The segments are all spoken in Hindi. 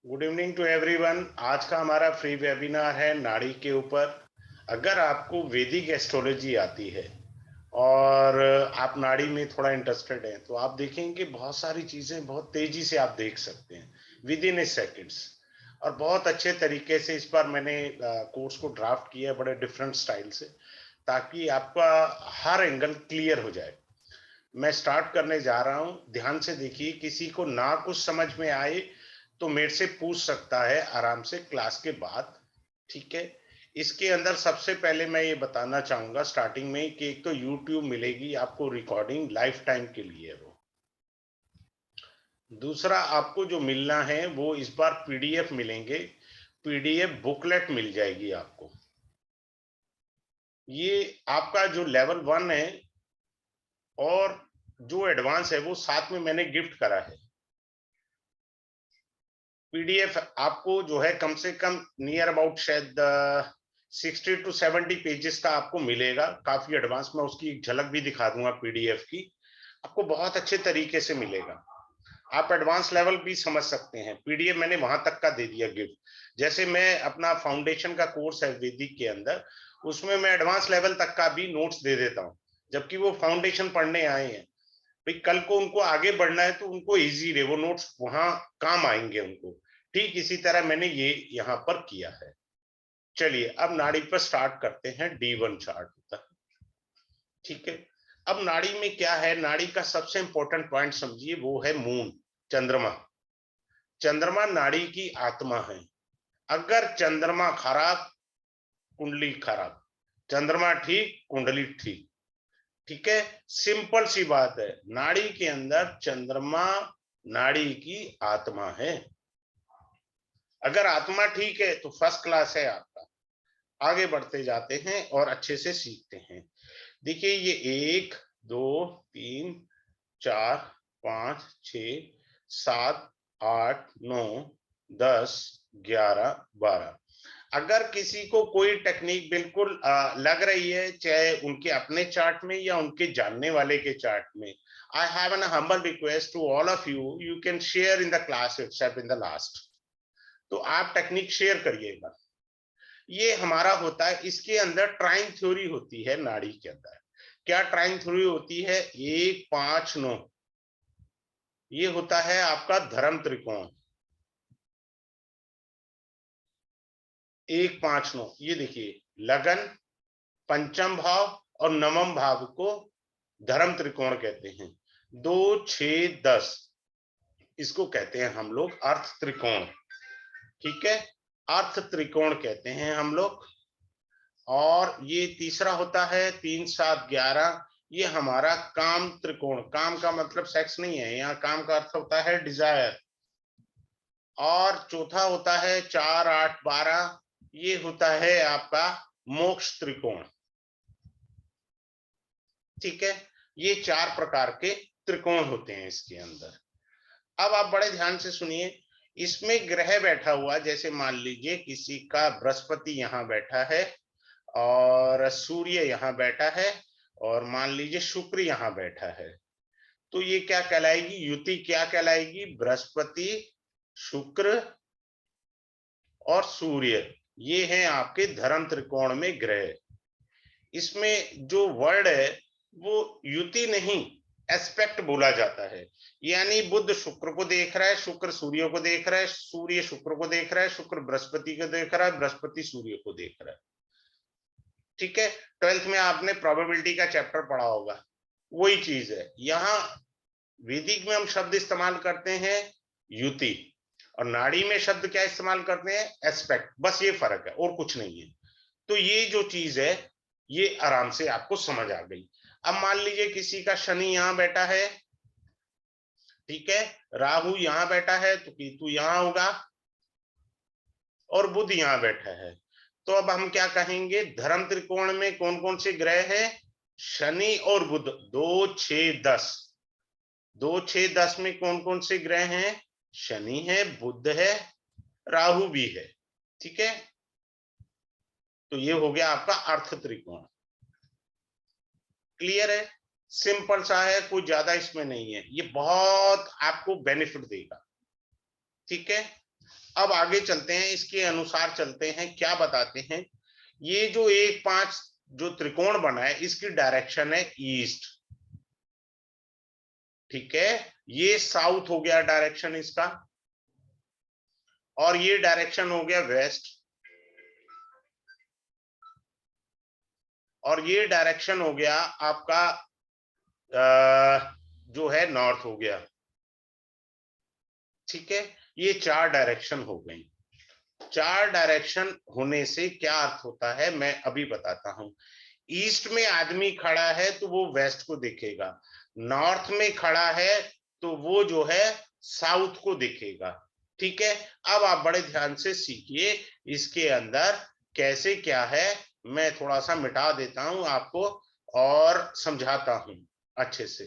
Good evening to everyone. आज का हमारा फ्री वेबिनार है नाड़ी के ऊपर। अगर आपको वैदिक एस्ट्रोलॉजी आती है और आप नाड़ी में थोड़ा इंटरेस्टेड हैं तो आप देखेंगे कि बहुत सारी चीजें बहुत तेजी से आप देख सकते हैं विद इन ए सेकेंड्स। और बहुत अच्छे तरीके से इस बार मैंने कोर्स को ड्राफ्ट किया है बड़े डिफरेंट स्टाइल से, ताकि आपका हर एंगल क्लियर हो जाए। मैं स्टार्ट करने जा रहा हूं, ध्यान से देखिए। किसी को ना कुछ समझ में आए तो मेरे से पूछ सकता है आराम से क्लास के बाद, ठीक है। इसके अंदर सबसे पहले मैं ये बताना चाहूंगा स्टार्टिंग में कि एक तो YouTube मिलेगी आपको रिकॉर्डिंग लाइफ टाइम के लिए। वो दूसरा आपको जो मिलना है वो इस बार पीडीएफ मिलेंगे, पीडीएफ बुकलेट मिल जाएगी आपको। ये आपका जो लेवल 1 है और जो एडवांस है वो साथ में मैंने गिफ्ट करा है। पीडीएफ आपको जो है कम से कम नियर अबाउट शायद 60 to 70 पेजेस का आपको मिलेगा, काफी एडवांस। मैं उसकी एक झलक भी दिखा दूंगा पीडीएफ की, आपको बहुत अच्छे तरीके से मिलेगा। आप एडवांस लेवल भी समझ सकते हैं। पीडीएफ मैंने वहां तक का दे दिया गिफ्ट। जैसे मैं अपना फाउंडेशन का कोर्स है वैदिक के अंदर, उसमें मैं एडवांस लेवल तक का भी नोट्स दे देता हूँ, जबकि वो फाउंडेशन पढ़ने आए हैं। भाई कल को उनको आगे बढ़ना है तो उनको इजी रहे, वो नोट्स वहां काम आएंगे उनको। ठीक इसी तरह मैंने ये यहाँ पर किया है। चलिए अब नाड़ी पर स्टार्ट करते हैं। D1 चार्ट होता है, ठीक है। अब नाड़ी में क्या है, नाड़ी का सबसे इंपॉर्टेंट पॉइंट समझिए, वो है मून, चंद्रमा। चंद्रमा नाड़ी की आत्मा है। अगर चंद्रमा खराब, कुंडली खराब। चंद्रमा ठीक, कुंडली ठीक। ठीक है, सिंपल सी बात है। नाड़ी के अंदर चंद्रमा नाड़ी की आत्मा है। अगर आत्मा ठीक है तो फर्स्ट क्लास है आपका। आगे बढ़ते जाते हैं और अच्छे से सीखते हैं। देखिए ये 1 2 3 4 5 6 7 8 9 10 11 12। अगर किसी को कोई टेक्निक बिल्कुल लग रही है, चाहे उनके अपने चार्ट में या उनके जानने वाले के चार्ट में, I have an humble request to all of you, you can share in the class itself in the last. तो आप टेक्निक शेयर करिएगा। ये हमारा होता है, इसके अंदर ट्राइंग थ्योरी होती है नाड़ी के अंदर। क्या ट्राइंग थ्योरी होती है? 1 5 9, ये होता है आपका धर्म त्रिकोण। 1 5 9, ये देखिए, लगन, पंचम भाव और नवम भाव को धर्म त्रिकोण कहते हैं। 2 6 10, इसको कहते हैं हम लोग अर्थ त्रिकोण। ठीक है, अर्थ त्रिकोण कहते हैं हम लोग। और ये तीसरा होता है 3 7 11, ये हमारा काम त्रिकोण। काम का मतलब सेक्स नहीं है, यहाँ काम का अर्थ होता है डिजायर। और चौथा होता है 4 8 12, ये होता है आपका मोक्ष त्रिकोण। ठीक है, ये 4 प्रकार के त्रिकोण होते हैं इसके अंदर। अब आप बड़े ध्यान से सुनिए, इसमें ग्रह बैठा हुआ, जैसे मान लीजिए किसी का बृहस्पति यहाँ बैठा है और सूर्य यहाँ बैठा है और मान लीजिए शुक्र यहाँ बैठा है, तो ये क्या कहलाएगी? युति क्या कहलाएगी? बृहस्पति, शुक्र और सूर्य, ये हैं आपके धर्म त्रिकोण में ग्रह। इसमें जो वर्ड है वो युति नहीं, एस्पेक्ट बोला जाता है। यानी बुध शुक्र को देख रहा है, शुक्र सूर्य को देख रहा है, सूर्य शुक्र को देख रहा है, शुक्र बृहस्पति को देख रहा है, बृहस्पति सूर्य को देख रहा है। ठीक है, 12th में आपने प्रोबेबिलिटी का चैप्टर पढ़ा होगा, वही चीज है। यहाँ वैदिक में हम शब्द इस्तेमाल करते हैं युति, और नाड़ी में शब्द क्या इस्तेमाल करते हैं? एस्पेक्ट। बस ये फर्क है और कुछ नहीं है। तो ये जो चीज है ये आराम से आपको समझ आ गई। अब मान लीजिए किसी का शनि यहां बैठा है, ठीक है, राहु यहां बैठा है तो केतु यहां होगा, और बुध यहां बैठा है। तो अब हम क्या कहेंगे? धर्म त्रिकोण में कौन कौन से ग्रह हैं? शनि और बुध। 2 6 10, 2 6 10 में कौन कौन से ग्रह हैं? शनि है, बुध है, राहु भी है। ठीक है, तो ये हो गया आपका अर्थ त्रिकोण। क्लियर है? सिंपल सा है, कोई ज्यादा इसमें नहीं है। ये बहुत आपको बेनिफिट देगा। ठीक है, अब आगे चलते हैं, इसके अनुसार चलते हैं, क्या बताते हैं। ये जो 1-5 जो त्रिकोण बना है, इसकी डायरेक्शन है ईस्ट, ठीक है। ये साउथ हो गया डायरेक्शन इसका, और ये डायरेक्शन हो गया वेस्ट, और ये डायरेक्शन हो गया आपका जो है नॉर्थ हो गया, ठीक है। ये 4 डायरेक्शन हो गई। 4 डायरेक्शन होने से क्या अर्थ होता है मैं अभी बताता हूं। ईस्ट में आदमी खड़ा है तो वो वेस्ट को देखेगा, नॉर्थ में खड़ा है तो वो जो है साउथ को देखेगा, ठीक है। अब आप बड़े ध्यान से सीखिए इसके अंदर कैसे क्या है। मैं थोड़ा सा मिटा देता हूं आपको और समझाता हूं अच्छे से।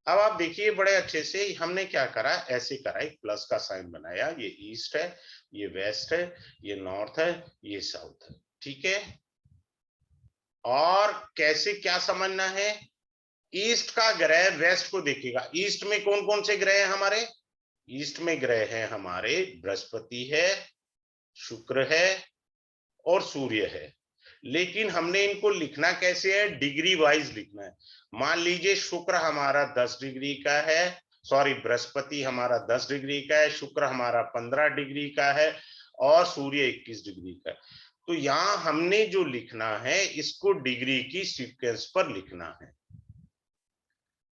अब आप देखिए बड़े अच्छे से, हमने क्या करा, ऐसे करा, एक प्लस का साइन बनाया, ये ईस्ट है, ये वेस्ट है, ये नॉर्थ है, ये साउथ है, ठीक है। और कैसे क्या समझना है, ईस्ट का ग्रह वेस्ट को देखेगा। ईस्ट में कौन कौन से ग्रह हैं हमारे, ईस्ट में ग्रह हैं हमारे बृहस्पति है, शुक्र है और सूर्य है। लेकिन हमने इनको लिखना कैसे है, डिग्री वाइज लिखना है। मान लीजिए शुक्र हमारा 10 डिग्री का है, सॉरी बृहस्पति हमारा 10 डिग्री का है, शुक्र हमारा 15 डिग्री का है और सूर्य 21 डिग्री का है। तो यहां हमने जो लिखना है इसको डिग्री की सीक्वेंस पर लिखना है।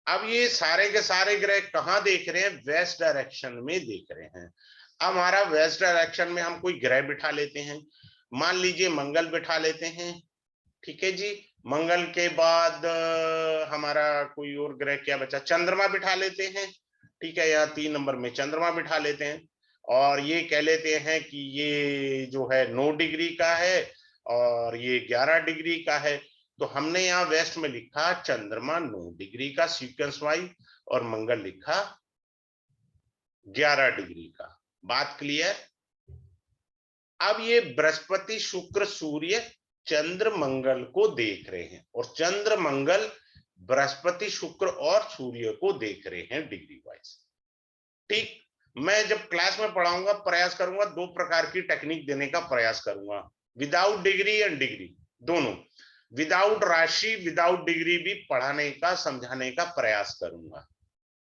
अब ये सारे के सारे ग्रह कहां देख रहे हैं, वेस्ट डायरेक्शन में देख रहे हैं। अब हमारा वेस्ट डायरेक्शन में हम कोई ग्रह बिठा लेते हैं, मान लीजिए मंगल बिठा लेते हैं, ठीक है जी। मंगल के बाद हमारा कोई और ग्रह क्या बचा, चंद्रमा बिठा लेते हैं, ठीक है। यहाँ 3 नंबर में चंद्रमा बिठा लेते हैं और ये कह लेते हैं कि ये जो है 9 डिग्री का है और ये 11 डिग्री का है। तो हमने यहाँ वेस्ट में लिखा चंद्रमा 9 डिग्री का सीक्वेंस वाइज और मंगल लिखा 11 डिग्री का। बात क्लियर। अब ये बृहस्पति शुक्र सूर्य चंद्र मंगल को देख रहे हैं और चंद्र मंगल बृहस्पति शुक्र और सूर्य को देख रहे हैं डिग्री वाइज, ठीक। मैं जब क्लास में पढ़ाऊंगा प्रयास करूंगा 2 प्रकार की टेक्निक देने का प्रयास करूंगा, विदाउट डिग्री एंड डिग्री, दोनों। विदाउट राशि विदाउट डिग्री भी पढ़ाने का समझाने का प्रयास करूंगा,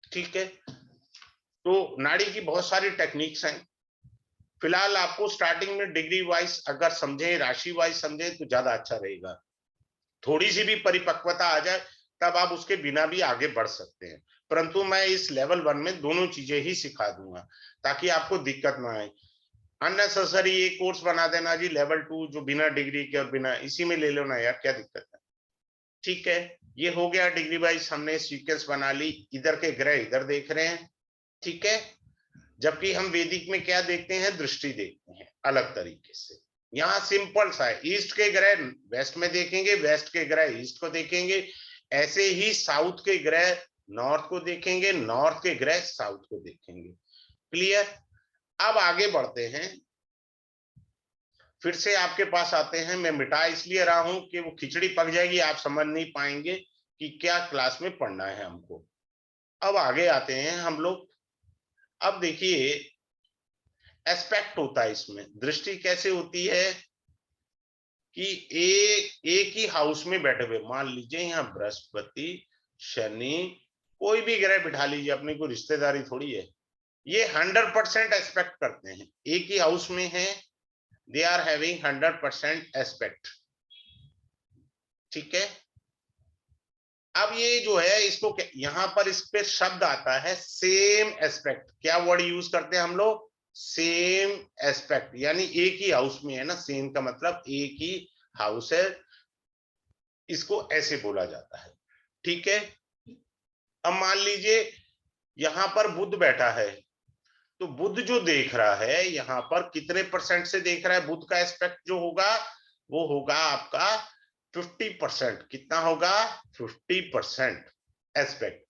ठीक है। तो नाड़ी की बहुत सारी टेक्निक्स हैं। फिलहाल आपको स्टार्टिंग में डिग्री वाइज अगर समझे, राशि वाइज समझे तो ज्यादा अच्छा रहेगा। थोड़ी सी भी परिपक्वता आ जाए तब आप उसके बिना भी आगे बढ़ सकते हैं, परंतु मैं इस लेवल 1 में दोनों चीजें ही सिखा दूंगा ताकि आपको दिक्कत ना आए। अननेसेसरी एक कोर्स बना देना जी लेवल 2 जो बिना डिग्री के और बिना इसी में ले लो ना यार, क्या दिक्कत है, ठीक है। ये हो गया डिग्री वाइज, हमने सीक्वेंस बना ली, इधर के ग्रह इधर देख रहे हैं, ठीक है। जबकि हम वैदिक में क्या देखते हैं, दृष्टि देखते हैं अलग तरीके से। यहाँ सिंपल सा है, ईस्ट के ग्रह वेस्ट में देखेंगे, वेस्ट के ग्रह ईस्ट को देखेंगे, ऐसे ही साउथ के ग्रह नॉर्थ को देखेंगे, नॉर्थ के ग्रह साउथ को देखेंगे। क्लियर। अब आगे बढ़ते हैं, फिर से आपके पास आते हैं। मैं मिटा इसलिए रहा हूं कि वो खिचड़ी पक जाएगी, आप समझ नहीं पाएंगे कि क्या क्लास में पढ़ना है हमको। अब आगे आते हैं हम लोग। अब देखिए एस्पेक्ट होता है इसमें, दृष्टि कैसे होती है कि एक ही हाउस में बैठे हुए, मान लीजिए यहाँ बृहस्पति शनि कोई भी ग्रह बिठा लीजिए, अपनी कोई रिश्तेदारी थोड़ी है, ये 100% एस्पेक्ट करते हैं, एक ही हाउस में है, दे आर हैविंग 100% एस्पेक्ट, ठीक है। अब ये जो है इसको यहां पर इस पे शब्द आता है सेम एस्पेक्ट। क्या वर्ड यूज करते हैं हम लोग, सेम एस्पेक्ट, यानी एक ही हाउस में है ना, सेम का मतलब एक ही हाउस है, इसको ऐसे बोला जाता है, ठीक है। अब मान लीजिए यहां पर बुध बैठा है, तो बुध जो देख रहा है यहां पर कितने परसेंट से देख रहा है, बुध का एस्पेक्ट जो होगा वो होगा आपका 50%। कितना होगा, 50% एस्पेक्ट।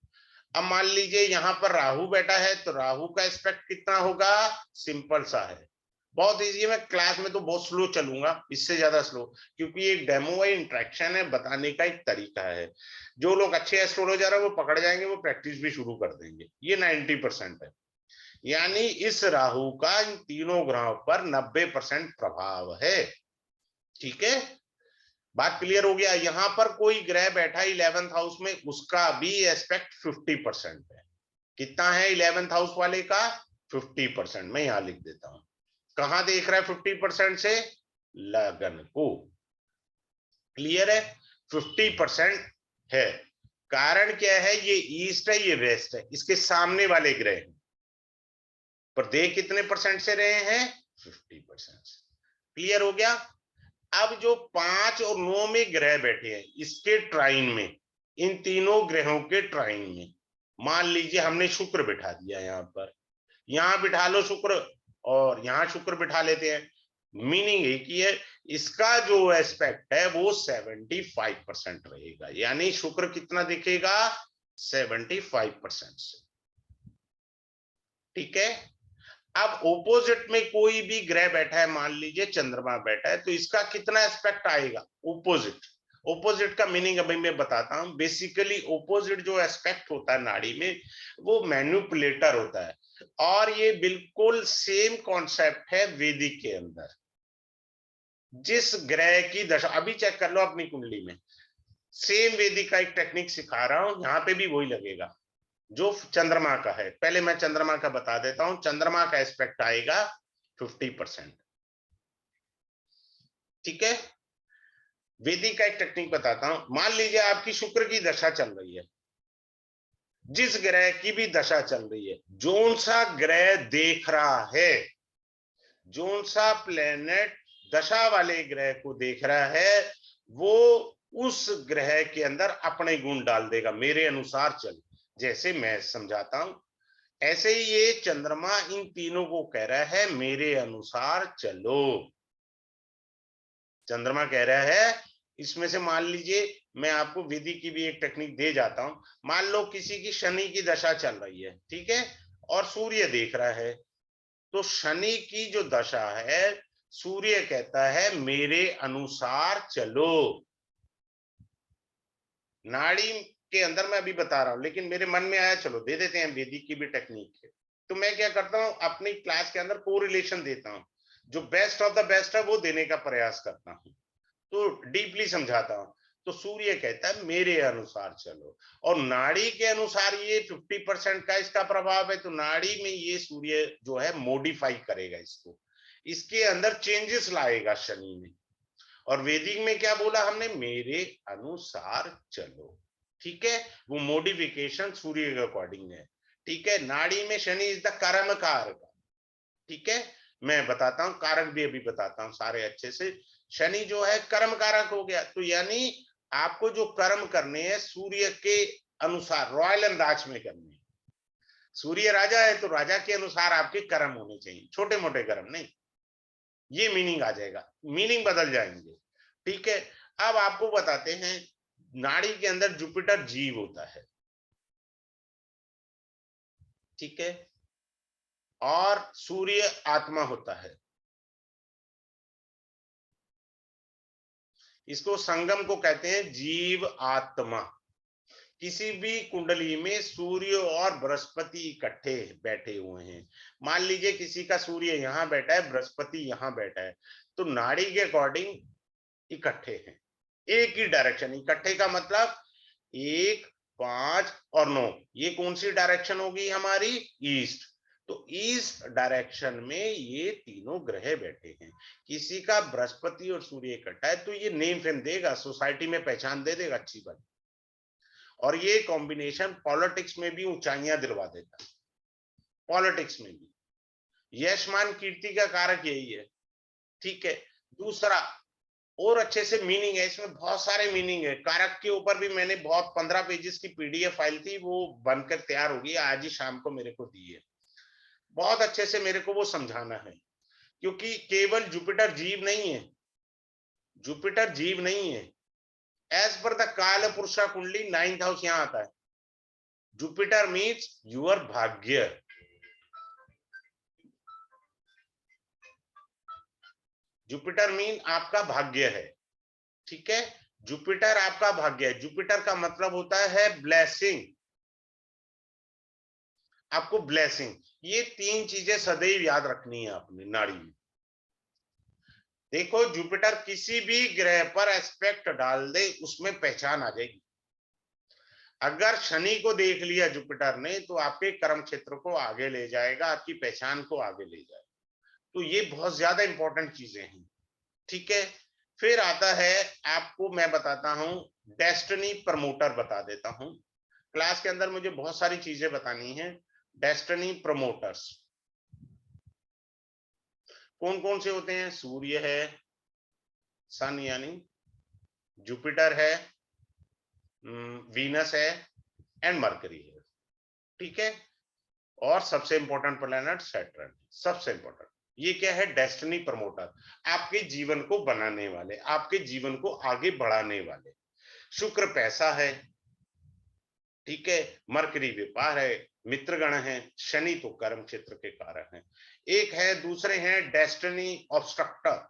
अब मान लीजिए यहां पर राहु बैठा है, तो राहु का एस्पेक्ट कितना होगा, सिंपल सा है, बहुत इजी है। मैं क्लास में तो बहुत स्लो चलूंगा, इससे ज्यादा स्लो, क्योंकि एक डेमो है, इंट्रैक्शन है, बताने का एक तरीका है। जो लोग अच्छे एस्ट्रोलॉजर है वो पकड़ जाएंगे, वो प्रैक्टिस भी शुरू कर देंगे। ये 90% है। यानी इस राहु का इन तीनों ग्रहों पर 90% प्रभाव है। ठीक है, बात क्लियर हो गया। यहां पर कोई ग्रह बैठा 11th हाउस में, उसका भी एस्पेक्ट 50% है। कितना है 11th हाउस वाले का? 50%। मैं यहां लिख देता हूं। कहां देख रहा है 50% से? लगन को। क्लियर है? 50% है। कारण क्या है? ये ईस्ट है, ये वेस्ट है, इसके सामने वाले ग्रह हैं। पर देख कितने परसेंट से रहे हैं? 50%। क्लियर हो गया? अब जो 5 और 9 में ग्रह बैठे हैं, इसके ट्राइन में, इन तीनों ग्रहों के ट्राइन में, मान लीजिए हमने शुक्र बिठा दिया यहां पर, यहां बिठा लो शुक्र, और यहां शुक्र बिठा लेते हैं। मीनिंग एक ही है, इसका जो एस्पेक्ट है वो 75% रहेगा। यानी शुक्र कितना दिखेगा? 75% से। ठीक है, अब ओपोजिट में कोई भी ग्रह बैठा है, मान लीजिए चंद्रमा बैठा है, तो इसका कितना एस्पेक्ट आएगा? ओपोजिट। ओपोजिट का मीनिंग अभी मैं बताता हूं। बेसिकली ओपोजिट जो एस्पेक्ट होता है नाड़ी में, वो मैनिपुलेटर होता है। और ये बिल्कुल सेम कॉन्सेप्ट है वैदिक के अंदर। जिस ग्रह की दशा, अभी चेक कर लो अपनी कुंडली में, सेम वैदिक का एक टेक्निक सिखा रहा हूं, यहां पे भी वही लगेगा जो चंद्रमा का है। पहले मैं चंद्रमा का बता देता हूं। चंद्रमा का एस्पेक्ट आएगा 50%। ठीक है, वैदिक का एक टेक्निक बताता हूं। मान लीजिए आपकी शुक्र की दशा चल रही है, जिस ग्रह की भी दशा चल रही है, जोन सा ग्रह देख रहा है, जोन सा प्लेनेट दशा वाले ग्रह को देख रहा है, वो उस ग्रह के अंदर अपने गुण डाल देगा, मेरे अनुसार चल। जैसे मैं समझाता हूं, ऐसे ही ये चंद्रमा इन तीनों को कह रहा है मेरे अनुसार चलो। चंद्रमा कह रहा है, इसमें से मान लीजिए मैं आपको विधि की भी एक टेक्निक दे जाता हूं। मान लो किसी की शनि की दशा चल रही है, ठीक है, और सूर्य देख रहा है, तो शनि की जो दशा है, सूर्य कहता है मेरे अनुसार चलो। नाड़ी के अंदर मैं अभी बता रहा हूं, लेकिन मेरे मन में आया चलो दे देते हैं, वैदिक की भी टेक्निक है। तो मैं क्या करता हूं, अपनी क्लास के अंदर कोरिलेशन देता हूं, जो बेस्ट ऑफ द बेस्ट है वो देने का प्रयास करता हूं, तो डीपली समझाता हूं। तो सूर्य कहता है मेरे अनुसार चलो, और नाड़ी के अनुसार ये 50% का इसका प्रभाव है, तो नाड़ी में ये सूर्य जो है मॉडिफाई करेगा इसको, इसके अंदर चेंजेस लाएगा शनि में। और वैदिक में क्या बोला हमने? मेरे अनुसार चलो। ठीक है, वो मॉडिफिकेशन सूर्य के अकॉर्डिंग है। ठीक है, नाड़ी में शनि इज द कर्म कारक। ठीक है, मैं बताता हूं, कारक भी अभी बताता हूं सारे अच्छे से। शनि जो है कर्म कारक हो गया, तो यानी आपको जो कर्म करने हैं सूर्य के अनुसार, रॉयल अंदाज में करने हैं। सूर्य राजा है तो राजा के अनुसार आपके कर्म होने चाहिए, छोटे मोटे कर्म नहीं। ये मीनिंग आ जाएगा, मीनिंग बदल जाएंगे। ठीक है, अब आपको बताते हैं, नाड़ी के अंदर जुपिटर जीव होता है, ठीक है, और सूर्य आत्मा होता है। इसको संगम को कहते हैं जीव आत्मा। किसी भी कुंडली में सूर्य और बृहस्पति इकट्ठे बैठे हुए हैं, मान लीजिए किसी का सूर्य यहां बैठा है, बृहस्पति यहां बैठा है, तो नाड़ी के अकॉर्डिंग इकट्ठे हैं, एक ही डायरेक्शन। इकट्ठे का मतलब 1, 5 और 9, ये कौन सी डायरेक्शन होगी हमारी? ईस्ट। तो ईस्ट डायरेक्शन में ये तीनों ग्रह बैठे हैं। किसी का बृहस्पति और सूर्य इकट्ठा है तो ये नेम फेम देगा, सोसाइटी में पहचान दे देगा अच्छी बात। और ये कॉम्बिनेशन पॉलिटिक्स में भी ऊंचाइयां दिलवा देता है, पॉलिटिक्स में भी। यश मान कीर्ति का कारक यही है। ठीक है, दूसरा और अच्छे से मीनिंग है इसमें, बहुत सारे मीनिंग है। कारक के ऊपर भी मैंने बहुत 15 पेजेस की पीडीएफ फाइल थी, वो बनकर तैयार होगी, आज ही शाम को मेरे को दी है। बहुत अच्छे से मेरे को वो समझाना है, क्योंकि केवल जुपिटर जीव नहीं है, जुपिटर जीव नहीं है। एज पर द काल पुरुषा कुंडली 9th हाउस यहां आता है। जुपिटर मीन्स यूर भाग्य। जुपिटर मीन आपका भाग्य है, ठीक है, जुपिटर आपका भाग्य है। जुपिटर का मतलब होता है ब्लेसिंग, आपको ब्लेसिंग। ये तीन चीजें सदैव याद रखनी है अपनी नाड़ी में। देखो जुपिटर किसी भी ग्रह पर एस्पेक्ट डाल दे, उसमें पहचान आ जाएगी। अगर शनि को देख लिया जुपिटर ने तो आपके कर्म क्षेत्र को आगे ले जाएगा, आपकी पहचान को आगे ले जाएगा। तो ये बहुत ज्यादा इंपॉर्टेंट चीजें हैं, ठीक है। फिर आता है, आपको मैं बताता हूं, डेस्टिनी प्रमोटर बता देता हूं। क्लास के अंदर मुझे बहुत सारी चीजें बतानी है। डेस्टिनी प्रमोटर्स कौन कौन से होते हैं? सूर्य है, सन यानी जुपिटर है, वीनस है एंड मरकरी है, ठीक है। और सबसे इंपॉर्टेंट प्लैनेट सैटर्न, सबसे इंपॉर्टेंट। ये क्या है? डेस्टिनी प्रमोटर, आपके जीवन को बनाने वाले, आपके जीवन को आगे बढ़ाने वाले। शुक्र पैसा है, ठीक है, मरकरी व्यापार है, मित्रगण है, शनि तो कर्म क्षेत्र के कारक हैं। एक है, दूसरे हैं डेस्टिनी ऑब्स्ट्रक्टर।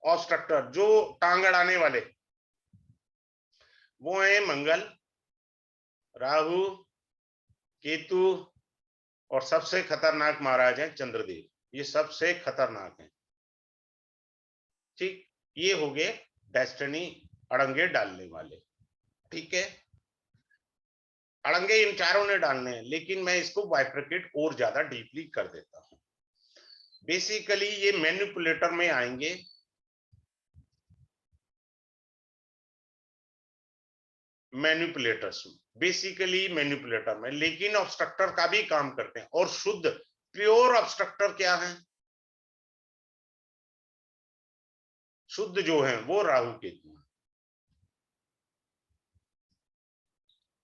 ऑब्स्ट्रक्टर जो टांग अड़ाने वाले, वो है मंगल, राहु, केतु और सबसे खतरनाक महाराज है चंद्रदेव। ये सबसे खतरनाक है, ठीक। ये हो गए डेस्टिनी अड़ंगे डालने वाले, ठीक है। अड़ंगे इन चारों ने डालने हैं, लेकिन मैं इसको बाइफरकेट और ज्यादा डीपली कर देता हूं। बेसिकली ये मैनिपुलेटर में आएंगे, मैनिपुलेटर्स, बेसिकली मैनिपुलेटर में, लेकिन ऑब्स्ट्रक्टर का भी काम करते हैं। और शुद्ध प्योर ऑब्स्ट्रक्टर क्या है? शुद्ध जो है वो राहु केतु है।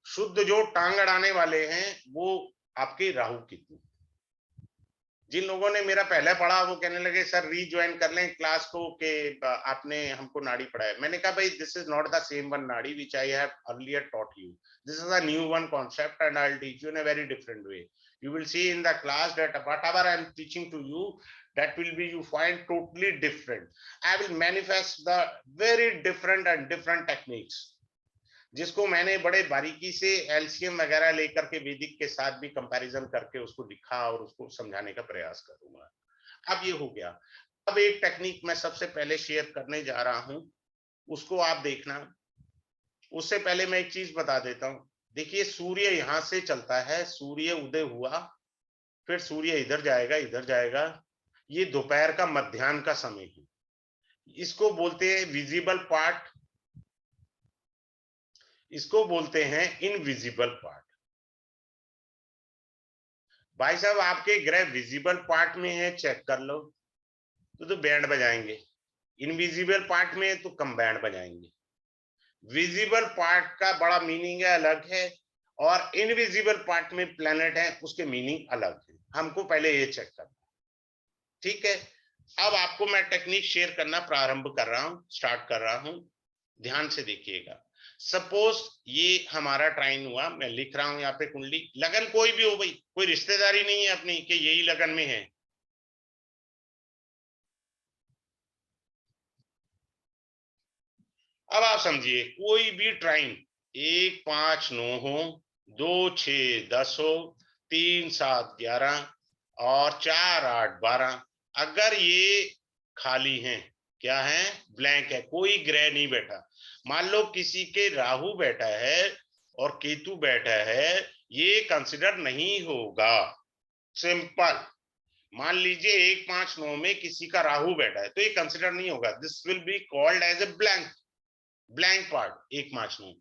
शुद्ध जो टांग अड़ाने वाले हैं वो आपके राहु केतु। जिन लोगों ने मेरा पहले पढ़ा वो कहने लगे सर रीज्वाइन कर लें क्लास को कि आपने हमको नाड़ी पढ़ाया। मैंने कहा भाई this is not the same one नाड़ी which I have earlier taught you. This is a new one concept and I'll teach you in a very different way. You will see in the class that whatever I am teaching to you, that will be you find totally different. I will manifest the very different and different techniques, जिसको मैंने बड़े बारीकी से एलसीएम वगैरह लेकर के वैदिक के साथ भी कंपैरिजन करके उसको लिखा और उसको समझाने का प्रयास करूंगा। अब ये हो गया। अब एक टेक्निक मैं सबसे पहले शेयर करने जा रहा हूं, उसको आप देखना। उससे पहले मैं एक चीज बता देता हूं। देखिए सूर्य यहां से चलता है, सूर्य उदय हुआ, फिर सूर्य इधर जाएगा, इधर जाएगा। ये दोपहर का मध्याह्न का समय है, इसको बोलते हैं विजिबल पार्ट, इसको बोलते हैं इनविजिबल पार्ट। भाई साहब आपके ग्रह विजिबल पार्ट में है, चेक कर लो तो बैंड बजाएंगे। इनविजिबल पार्ट में है तो कम बैंड बजाएंगे। विजिबल पार्ट का बड़ा मीनिंग है, अलग है, और इनविजिबल पार्ट में प्लैनेट है, उसके मीनिंग अलग है। हमको पहले ये चेक करना, ठीक है। अब आपको मैं टेक्निक शेयर करना प्रारंभ कर रहा हूं, स्टार्ट कर रहा हूं, ध्यान से देखिएगा। सपोज ये हमारा ट्राइन हुआ, मैं लिख रहा हूं यहाँ पे कुंडली, लगन कोई भी हो भाई, कोई रिश्तेदारी नहीं है अपनी कि यही लगन में है। अब आप समझिए कोई भी ट्राइन 1 5 9 हो, 2 6 10 हो, 3 7 11 और 4 8 12, अगर ये खाली हैं, क्या है? ब्लैंक है, कोई ग्रह नहीं बैठा। मान लो किसी के राहु बैठा है और केतु बैठा है, ये कंसिडर नहीं होगा। सिंपल, मान लीजिए 1 5 9 में किसी का राहु बैठा है तो ये कंसिडर नहीं होगा। This will be called as a blank, blank part 1 5 9।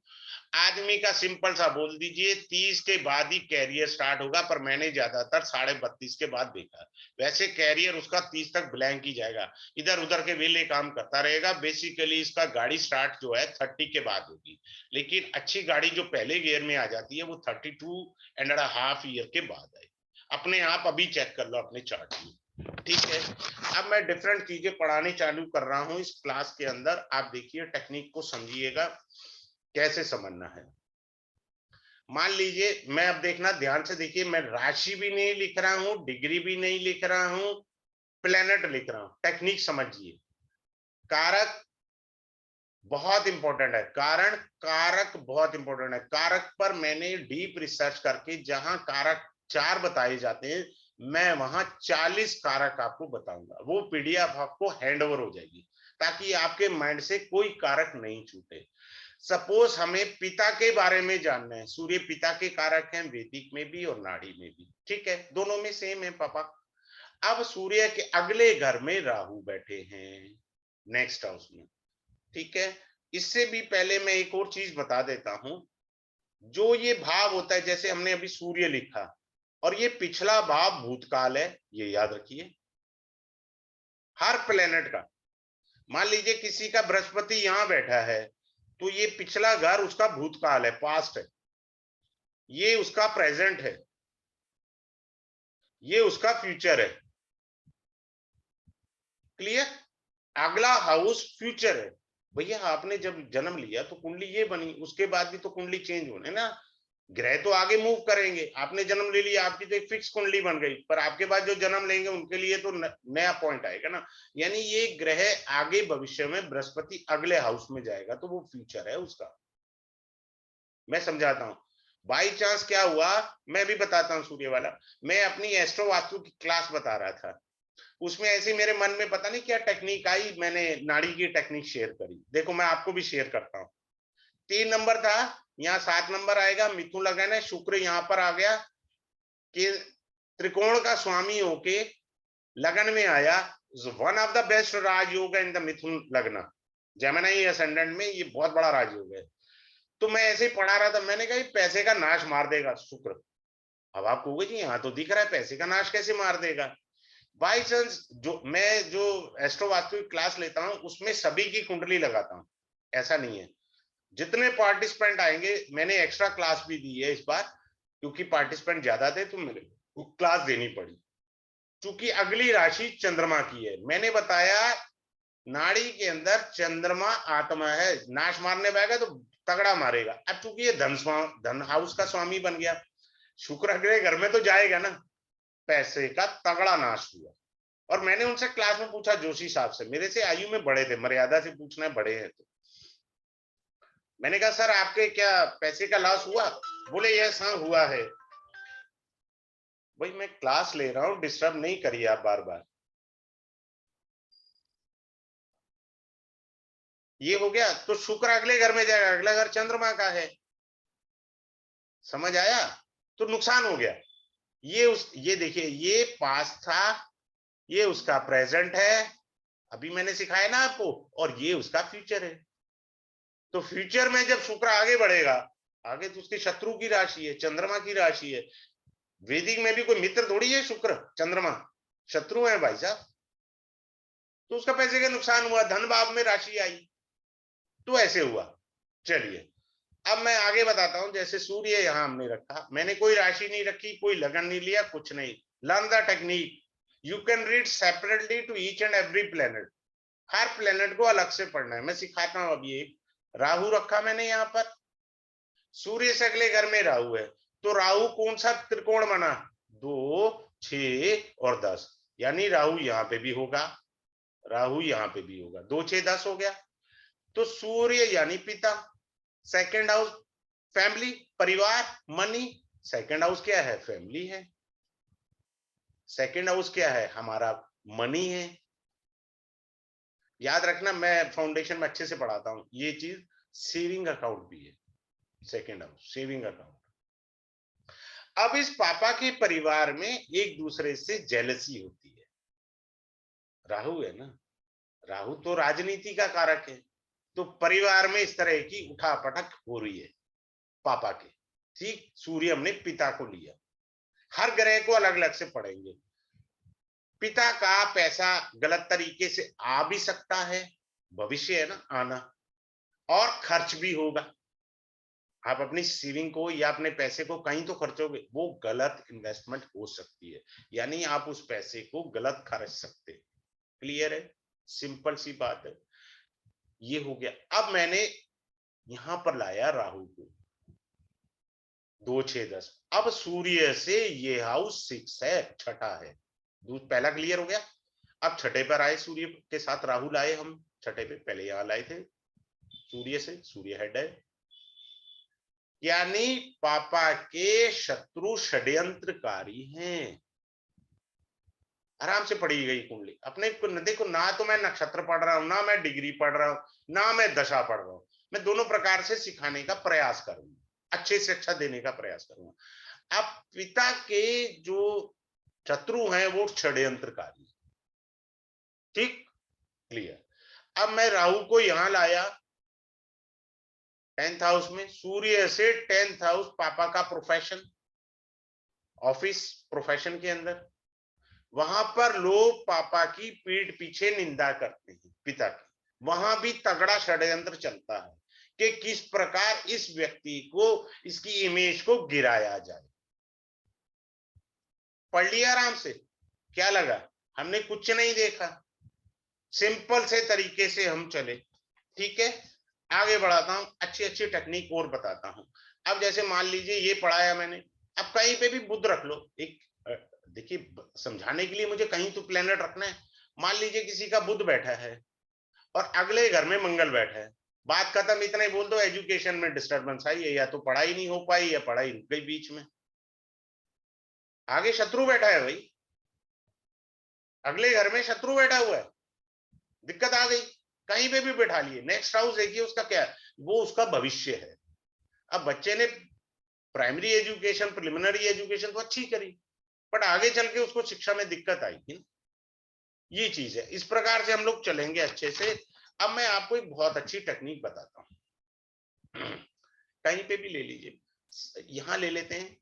आदमी का सिंपल सा बोल दीजिए 30 के बाद ही कैरियर स्टार्ट होगा, पर मैंने ज्यादातर 32.5 के बाद देखा। वैसे कैरियर उसका 30 तक ब्लैंक ही जाएगा, इधर उधर के वेले काम करता रहेगा। बेसिकली इसका गाड़ी स्टार्ट जो है 30 के बाद होगी, लेकिन अच्छी गाड़ी जो पहले गियर में आ जाती है वो 32.5 ईयर के बाद है। अपने आप अभी चेक कर लो अपने चार्ट में, ठीक है। अब मैं डिफरेंट चीजें पढ़ाने चालू कर रहा हूं इस क्लास के अंदर। आप देखिए टेक्निक को समझिएगा कैसे समझना है। मान लीजिए अब देखना ध्यान से देखिए, मैं राशि भी नहीं लिख रहा हूं, डिग्री भी नहीं लिख रहा हूं, प्लेनेट लिख रहा हूं, टेक्निक समझिए। कारक बहुत इंपॉर्टेंट है, कारण कारक बहुत इंपॉर्टेंट है। कारक पर मैंने डीप रिसर्च करके जहां कारक 4 बताए जाते हैं, मैं वहां 40 कारक आपको बताऊंगा। वो पीडीएफ आपको हैंड ओवर हो जाएगी ताकि आपके माइंड से कोई कारक नहीं छूटे। सपोज हमें पिता के बारे में जानना है, सूर्य पिता के कारक हैं वैदिक में भी और नाड़ी में भी, ठीक है, दोनों में सेम है पापा। अब सूर्य के अगले घर में राहु बैठे हैं, नेक्स्ट हाउस में, ठीक है। इससे भी पहले मैं एक और चीज बता देता हूं, जो ये भाव होता है, जैसे हमने अभी सूर्य लिखा और ये पिछला भाव भूतकाल है, ये याद रखिए हर प्लेनेट का। मान लीजिए किसी का बृहस्पति यहां बैठा है, तो ये पिछला घर उसका भूतकाल है, पास्ट है, ये उसका प्रेजेंट है, ये उसका फ्यूचर है। क्लियर? अगला हाउस फ्यूचर है। भैया आपने जब जन्म लिया तो कुंडली ये बनी, उसके बाद भी तो कुंडली चेंज होने ना, ग्रह तो आगे मूव करेंगे। आपने जन्म ले लिया, आपकी तो एक फिक्स कुंडली बन गई, पर आपके बाद जो जन्म लेंगे उनके लिए तो नया पॉइंट आएगा ना। यानी ये ग्रह आगे भविष्य में बृहस्पति अगले हाउस में जाएगा, तो वो फ्यूचर है उसका। मैं समझाता हूं। बाई चांस क्या हुआ, मैं भी बताता हूँ सूर्य वाला। मैं अपनी एस्ट्रो वास्तु की क्लास बता रहा था, उसमें ऐसे मेरे मन में पता नहीं क्या टेक्निक आई, मैंने नाड़ी की टेक्निक शेयर करी। देखो मैं आपको भी शेयर करता हूँ। 3 नंबर था, यहाँ 7 नंबर आएगा, मिथुन लगन है, शुक्र यहाँ पर आ गया कि त्रिकोण का स्वामी होके लगन में आया। वन ऑफ द बेस्ट राजयोग है इन द मिथुन लग्न, जेमिनी असेंडेंट में ये बहुत बड़ा राजयोग है। तो मैं ऐसे ही पढ़ा रहा था, मैंने कहा पैसे का नाश मार देगा शुक्र। अब आप कहोगे जी यहाँ तो दिख रहा है, पैसे का नाश कैसे मार देगा। बाई चांस जो एस्ट्रो वास्तु की क्लास लेता हूँ उसमें सभी की कुंडली लगाता हूँ, ऐसा नहीं है। जितने पार्टिसिपेंट आएंगे, मैंने एक्स्ट्रा क्लास भी दी है इस बार, क्योंकि पार्टिसिपेंट ज्यादा थे तो मेरे को क्लास देनी पड़ी। क्योंकि अगली राशि चंद्रमा की है, मैंने बताया नाड़ी के अंदर चंद्रमा आत्मा है, नाश मारने पाएगा तो तगड़ा मारेगा। अब चूंकि ये धन हाउस का स्वामी बन गया, शुक्र अगले घर में तो जाएगा ना, पैसे का तगड़ा नाश हुआ। और मैंने उनसे क्लास में पूछा, जोशी साहब से, मेरे से आयु में बड़े थे, मर्यादा से पूछना है, बड़े हैं तो। मैंने कहा सर आपके क्या पैसे का लॉस हुआ? बोले यस हाँ हुआ है। भाई मैं क्लास ले रहा हूं, डिस्टर्ब नहीं करिए आप बार बार। ये हो गया, तो शुक्र अगले घर में जाएगा, अगला घर चंद्रमा का है, समझ आया? तो नुकसान हो गया। ये देखिए, ये पास्ट था, ये उसका प्रेजेंट है, अभी मैंने सिखाया ना आपको, और ये उसका फ्यूचर है। तो फ्यूचर में जब शुक्र आगे बढ़ेगा, आगे तो उसकी शत्रु की राशि है, चंद्रमा की राशि है। वैदिक में भी कोई मित्र थोड़ी है शुक्र चंद्रमा, शत्रु है भाई साहब। तो उसका पैसे का नुकसान हुआ, धन भाव में राशि आई, तो ऐसे हुआ। चलिए अब मैं आगे बताता हूं। जैसे सूर्य यहां हमने रखा, मैंने कोई राशि नहीं रखी, कोई लगन नहीं लिया, कुछ नहीं। Learn the technique, you can read separately to each and every planet. हर प्लेनेट को अलग से पढ़ना है, मैं सिखाता हूं। अभी एक राहु रखा मैंने यहां पर, सूर्य से अगले घर में राहु है, तो राहु कौन सा त्रिकोण बना? 2, 6 और 10, यानी राहु यहां पे भी होगा, राहु यहां पे भी होगा। 2, 6, 10 हो गया। तो सूर्य यानी पिता, सेकंड हाउस फैमिली, परिवार, मनी। सेकंड हाउस क्या है? फैमिली है। सेकंड हाउस क्या है? हमारा मनी है। याद रखना, मैं फाउंडेशन में अच्छे से पढ़ाता हूं ये चीज। सेविंग अकाउंट भी है सेकंड हाउस, सेविंग अकाउंट। अब इस पापा के परिवार में एक दूसरे से जेलसी होती है, राहु है ना, राहु तो राजनीति का कारक है। तो परिवार में इस तरह की उठापटक हो रही है पापा के। ठीक, सूर्य हमने पिता को लिया, हर ग्रह को अलग अलग से पढ़ेंगे। पिता का पैसा गलत तरीके से आ भी सकता है, भविष्य है ना आना, और खर्च भी होगा। आप अपनी सेविंग को या अपने पैसे को कहीं तो खर्चोगे, वो गलत इन्वेस्टमेंट हो सकती है, यानी आप उस पैसे को गलत खर्च सकते हैं। क्लियर है? सिंपल सी बात है। ये हो गया। अब मैंने यहां पर लाया राहु को, 2, 6, 10। अब सूर्य से ये हाउस 6 है, छठा है, पहला क्लियर हो गया। अब छठे पर आए, सूर्य के साथ राहु लाए हम छठे पे, पहले यहां लाए थे सूर्य से, सूर्य हेड है, यानी पापा के शत्रु षड्यंत्रकारी हैं। आराम से पढ़ी गई कुंडली अपने को, देखो ना तो मैं नक्षत्र पढ़ रहा हूं, ना मैं डिग्री पढ़ रहा हूं, ना मैं दशा पढ़ रहा हूं, मैं दोनों प्रकार से सिखाने का प्रयास करूंगा, अच्छे से अच्छा देने का प्रयास करूंगा। अब पिता के जो शत्रु हैं वो षड्यंत्रकारी, ठीक, क्लियर। अब मैं राहु को यहां लाया 10th हाउस में, सूर्य से 10th हाउस पापा का प्रोफेशन, ऑफिस, प्रोफेशन के अंदर, वहां पर लोग पापा की पीठ पीछे निंदा करते हैं पिता की, वहां भी तगड़ा षड्यंत्र चलता है कि किस प्रकार इस व्यक्ति को, इसकी इमेज को गिराया जाए। पढ़ लिया आराम से, क्या लगा, हमने कुछ नहीं देखा, सिंपल से तरीके से हम चले, ठीक है। आगे बढ़ाता हूं, अच्छी अच्छी टेक्निक और बताता हूं। अब जैसे मान लीजिए ये पढ़ाया मैंने, अब कहीं पे भी बुध रख लो, एक देखिए समझाने के लिए मुझे कहीं तो प्लेनेट रखना है। मान लीजिए किसी का बुध बैठा है और अगले घर में मंगल बैठा है, बात खत्म, इतना ही बोल दो एजुकेशन में डिस्टर्बेंस आई है, या तो पढ़ाई नहीं हो पाई या पढ़ाई रुक गई बीच में। आगे शत्रु बैठा है भाई, अगले घर में शत्रु बैठा हुआ है, दिक्कत आ गई, कहीं पे भी बैठा लिए। नेक्स्ट हाउस देखिए उसका क्या है, वो उसका भविष्य है। अब बच्चे ने प्राइमरी एजुकेशन, प्रिलिमिनरी एजुकेशन तो अच्छी करी, बट आगे चल के उसको शिक्षा में दिक्कत आएगी, ये चीज है। इस प्रकार से हम लोग चलेंगे अच्छे से। अब मैं आपको एक बहुत अच्छी टेक्निक बताता हूं, कहीं पे भी ले लीजिए, यहां ले लेते हैं,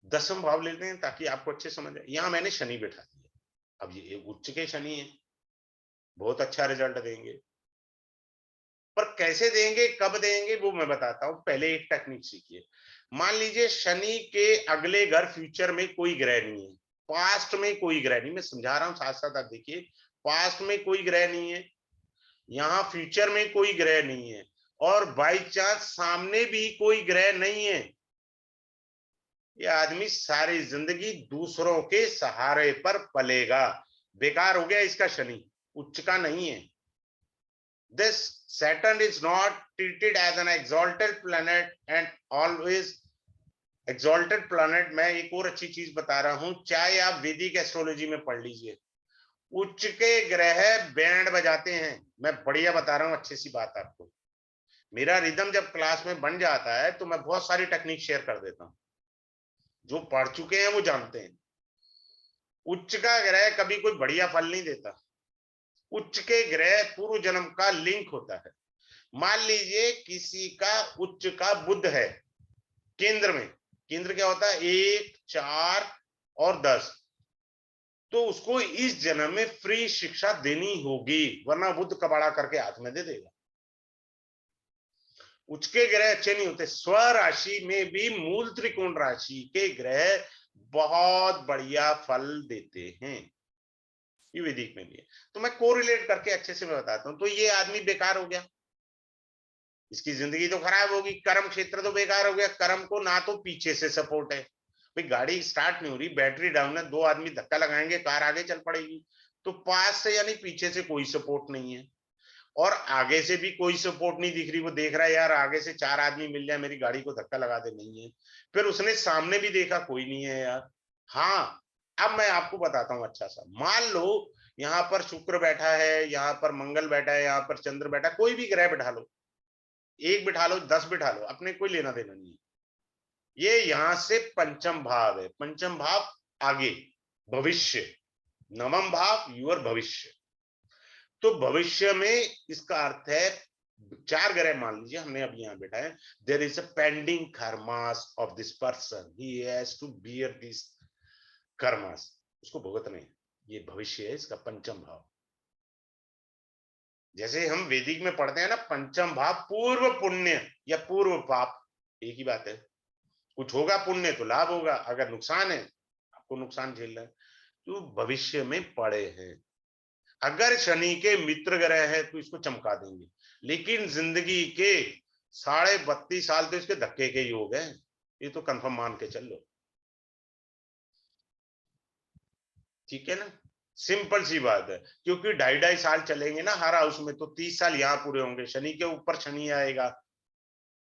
10वां भाव लेते हैं ताकि आपको अच्छे समझ आए। यहां मैंने शनि बैठा दिया, अब ये उच्च के शनि है, बहुत अच्छा रिजल्ट देंगे, पर कैसे देंगे, कब देंगे, वो मैं बताता हूं। पहले एक टेक्निक सीखिए। मान लीजिए शनि के अगले घर फ्यूचर में कोई ग्रह नहीं है, पास्ट में कोई ग्रह नहीं, मैं समझा रहा हूं साथ साथ आप देखिए, पास्ट में कोई ग्रह नहीं है, यहाँ फ्यूचर में कोई ग्रह नहीं है, और बाई चांस सामने भी कोई ग्रह नहीं है, ये आदमी सारी जिंदगी दूसरों के सहारे पर पलेगा, बेकार हो गया इसका शनि, उच्च का नहीं है। This Saturn is not treated as an exalted planet and always exalted planet। मैं एक और अच्छी चीज बता रहा हूं, चाहे आप वैदिक एस्ट्रोलॉजी में पढ़ लीजिए, उच्च के ग्रह बैंड बजाते हैं। मैं बढ़िया बता रहा हूं, अच्छी सी बात आपको, मेरा रिदम जब क्लास में बन जाता है तो मैं बहुत सारी टेक्निक शेयर कर देता हूं, जो पढ़ चुके हैं वो जानते हैं। उच्च का ग्रह कभी कोई बढ़िया फल नहीं देता, उच्च के ग्रह पूर्व जन्म का लिंक होता है। मान लीजिए किसी का उच्च का बुध है केंद्र में, केंद्र क्या होता है, 1, 4 और 10, तो उसको इस जन्म में फ्री शिक्षा देनी होगी, वरना बुध कबाड़ा करके हाथ में दे देगा। उच्च के ग्रह अच्छे नहीं होते। स्व राशि में भी मूल त्रिकोण राशि के ग्रह बहुत बढ़िया फल देते हैं, ये वैदिक में भी है। तो मैं कोरिलेट करके अच्छे से बताता हूं। तो ये आदमी बेकार हो गया, इसकी जिंदगी तो खराब होगी, कर्म क्षेत्र तो बेकार हो गया, कर्म को ना तो पीछे से सपोर्ट है, भाई गाड़ी स्टार्ट नहीं हो रही, बैटरी डाउन है, 2 आदमी धक्का लगाएंगे कार आगे चल पड़ेगी, तो पास से यानी पीछे से कोई सपोर्ट नहीं है, और आगे से भी कोई सपोर्ट नहीं दिख रही। वो देख रहा है यार आगे से 4 आदमी मिल जाए मेरी गाड़ी को धक्का लगा दे, नहीं है। फिर उसने सामने भी देखा, कोई नहीं है यार। हाँ, अब मैं आपको बताता हूँ अच्छा सा, मान लो यहाँ पर शुक्र बैठा है, यहाँ पर मंगल बैठा है, यहाँ पर चंद्र बैठा है, कोई भी ग्रह बैठा लो, 1 बिठा लो, 10 बिठा लो, अपने कोई लेना देना नहीं है। ये यहां से पंचम भाव है, पंचम भाव आगे भविष्य, नवम भाव यूर भविष्य। तो भविष्य में इसका अर्थ है 4 ग्रह मान लीजिए हमने अब यहाँ बैठा है, there is a pending karmas of this person, he has to bear this karmas, उसको भुगतने हैं। ये भविष्य है इसका पंचम भाव। जैसे हम वैदिक में पढ़ते हैं ना, पंचम भाव पूर्व पुण्य या पूर्व पाप, एक ही बात है। कुछ होगा पुण्य तो लाभ होगा, अगर नुकसान है आपको नुकसान झेलना है, तो भविष्य में पड़े हैं। अगर शनि के मित्र ग्रह है तो इसको चमका देंगे, लेकिन जिंदगी के 32.5 साल तो इसके धक्के के योग है, ये तो कंफर्म मान के चल लो, ठीक है ना। सिंपल सी बात है, क्योंकि 2.5 चलेंगे ना हर हाउस में, तो 30 साल यहाँ पूरे होंगे, शनि के ऊपर शनि आएगा,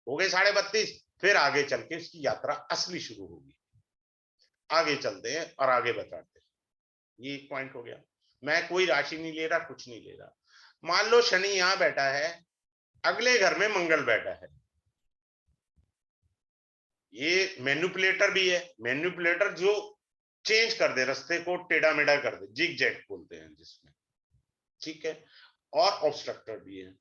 हो गए 32.5, फिर आगे चल के इसकी यात्रा असली शुरू होगी। आगे चलते हैं और आगे बताते हैं। ये एक पॉइंट हो गया। मैं कोई राशि नहीं ले रहा, कुछ नहीं ले रहा। मान लो शनि यहां बैठा है, अगले घर में मंगल बैठा है। ये मैनिपुलेटर भी है, मैनिपुलेटर जो चेंज कर दे, रास्ते को टेढ़ा मेढ़ा कर दे, जिग जैग बोलते हैं जिसमें, ठीक है। और ऑब्स्ट्रक्टर भी है।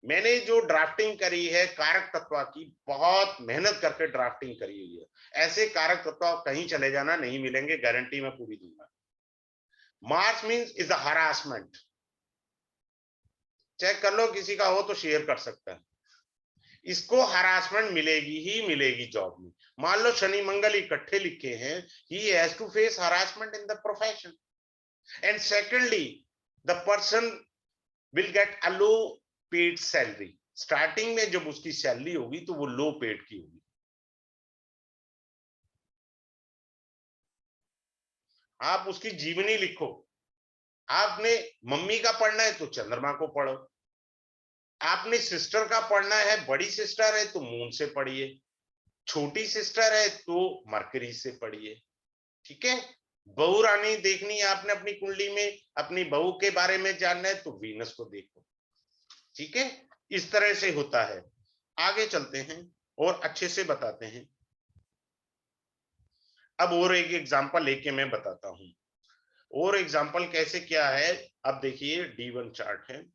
मैंने जो ड्राफ्टिंग करी है कारक तत्व की, बहुत मेहनत करके ड्राफ्टिंग करी हुई है। ऐसे कारक तत्व कहीं चले जाना नहीं मिलेंगे, गारंटी मैं पूरी दूंगा। Mars means is a harassment. Check कर लो, किसी का हो तो शेयर कर सकता है। इसको हरासमेंट मिलेगी ही मिलेगी जॉब में। मान लो शनि मंगल इकट्ठे लिखे हैं, he has to face harassment in the profession. And secondly, the person will get a low paid salary. Starting में जब उसकी सैलरी होगी तो वो लो पेड की होगी। आप उसकी जीवनी लिखो। आपने मम्मी का पढ़ना है तो चंद्रमा को पढ़ो, आपने सिस्टर का पढ़ना है, बड़ी सिस्टर है तो मून से पढ़िए, छोटी सिस्टर है तो मरकरी से पढ़िए, ठीक है। बहू रानी देखनी है आपने अपनी कुंडली में, अपनी बहू के बारे में जानना है तो वीनस को देखो, ठीक है। इस तरह से होता है। आगे चलते हैं और अच्छे से बताते हैं। अब और एक एग्जांपल लेके मैं बताता हूं। और एग्जांपल कैसे क्या है, अब देखिए D1 चार्ट है।